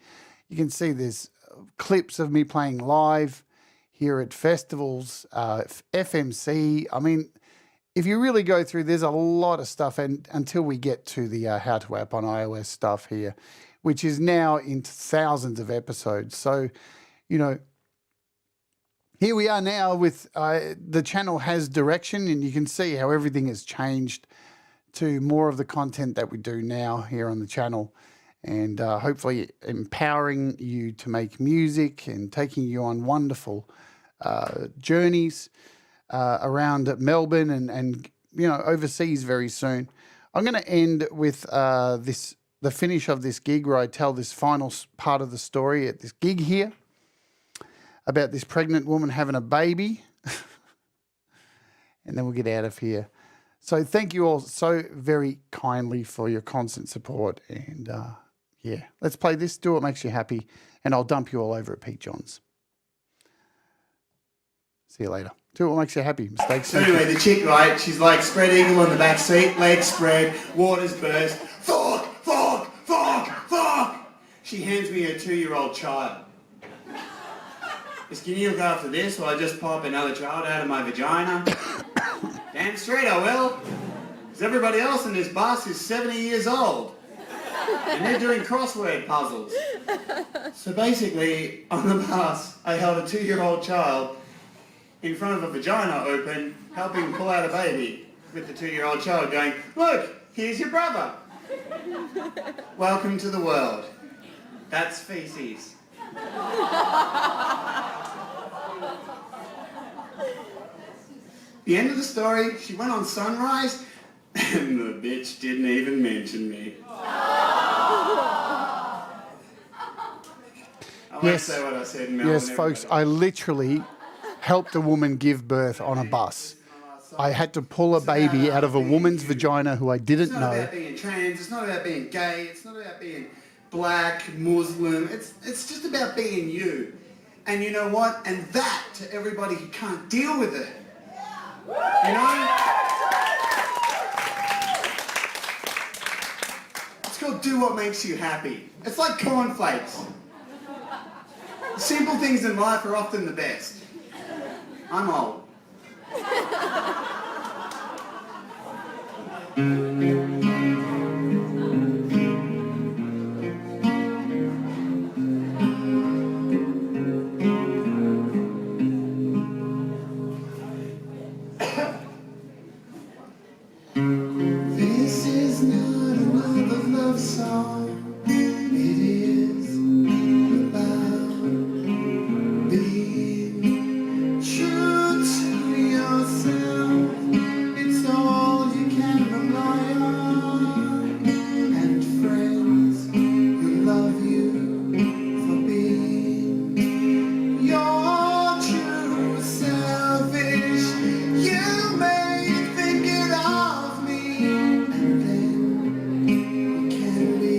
You can see there's clips of me playing live here at festivals, FMC. I mean, if you really go through, there's a lot of stuff, and until we get to the How to App on iOS stuff here, which is now into thousands of episodes. So, here we are now with the channel has direction, and you can see how everything has changed to more of the content that we do now here on the channel, and hopefully empowering you to make music and taking you on wonderful journeys around Melbourne and overseas very soon. I'm going to end with the finish of this gig where I tell this final part of the story at this gig here about this pregnant woman having a baby. And then we'll get out of here. So thank you all so very kindly for your constant support. And let's play this. Do what makes you happy. And I'll dump you all over at Pete John's. See you later. Do what makes you happy. Mistakes. So anyway, the chick, right, she's like spread eagle on the back seat, legs spread, waters burst. Fuck, fuck, fuck, fuck. She hands me her 2-year-old child. Can you look after this while I just pop another child out of my vagina? Damn straight I will. Because everybody else in this bus is 70 years old. And they're doing crossword puzzles. So basically, on the bus, I held a 2-year-old child in front of a vagina open, helping pull out a baby with the 2-year-old child going, look, here's your brother. Welcome to the world. That's feces. The end of the story, she went on Sunrise, and the bitch didn't even mention me. I won't say what I said in Melbourne. Yes, folks, I literally helped a woman give birth on a bus. I had to pull a baby out of a woman's vagina who I didn't know. It's not about being trans, it's not about being gay, it's not about being black, Muslim, it's just about being you. And you know what? And that to everybody who can't deal with it. You know? It's called do what makes you happy. It's like cornflakes. Simple things in life are often the best. I'm old. This is not another love song. It is about being true to yourself. It's all you can rely on. And friends who love you for being your true selfish. You may think it of me, and then you can be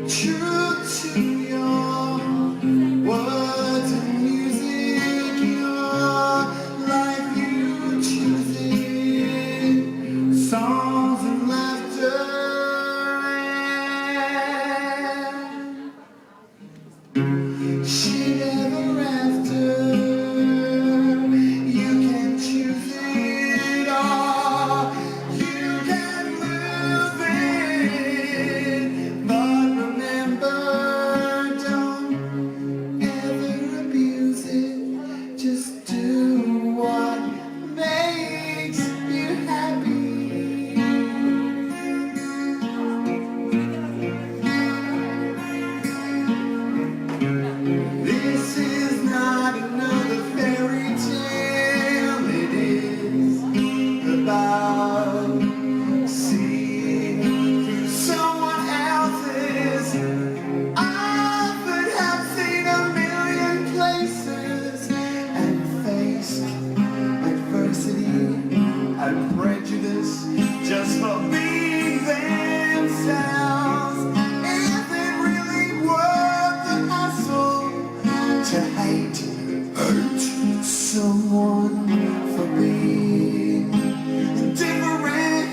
true to your words and music, your life you choose it, songs and laughter and shit ever after. You can choose it all, you can lose it, but remember, don't ever abuse it. Just do what makes you happy. This is not another fairy tale. It is about seeing through someone else's eyes, but have seen a million places and faced adversity and prejudice just for being themselves. Is it really worth the hassle to hate someone for being different?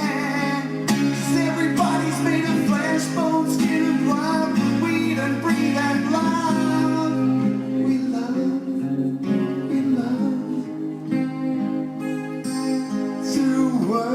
'Cause everybody's made of flesh, bone, skin, and blood. We don't breathe and love. We love, we love through words.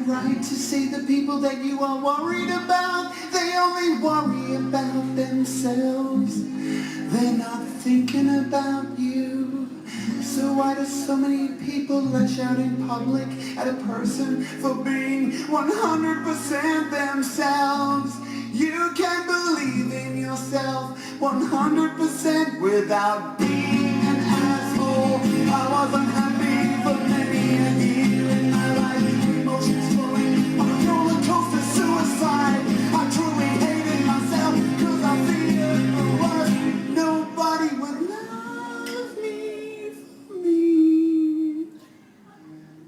right to see the people that you are worried about. They only worry about themselves. They're not thinking about you. So why do so many people lash out in public at a person for being 100% themselves? You can believe in yourself 100% without being an asshole. I wasn't happy for many a year in my life. Emotions flowing on a roller coaster, suicide. I truly hated myself because I feared the worst. Nobody would love me for me.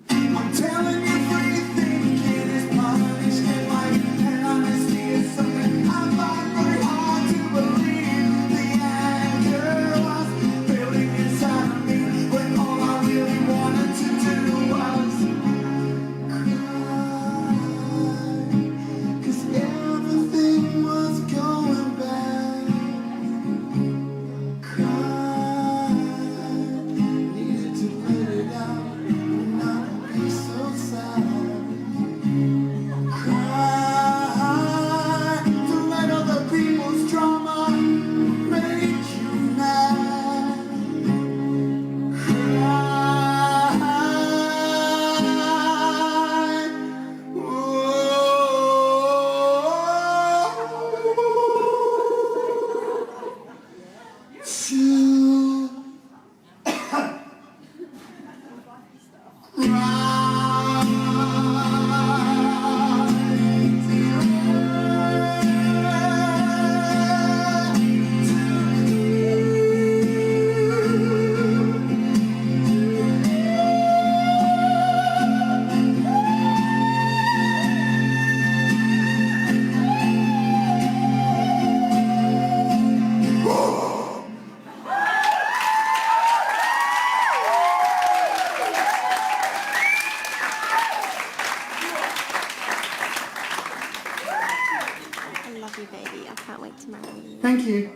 I'm telling you, free thinking is punishment, like, and honesty is something I find very hard to believe. The anger was building inside of me when all I really wanted to do was cry, 'cause everything was going bad. Cry, needed to let it out and not be so sad. Cry, to let other people's drama make you mad. Cry, I love you, baby. I can't wait to marry you. Thank you.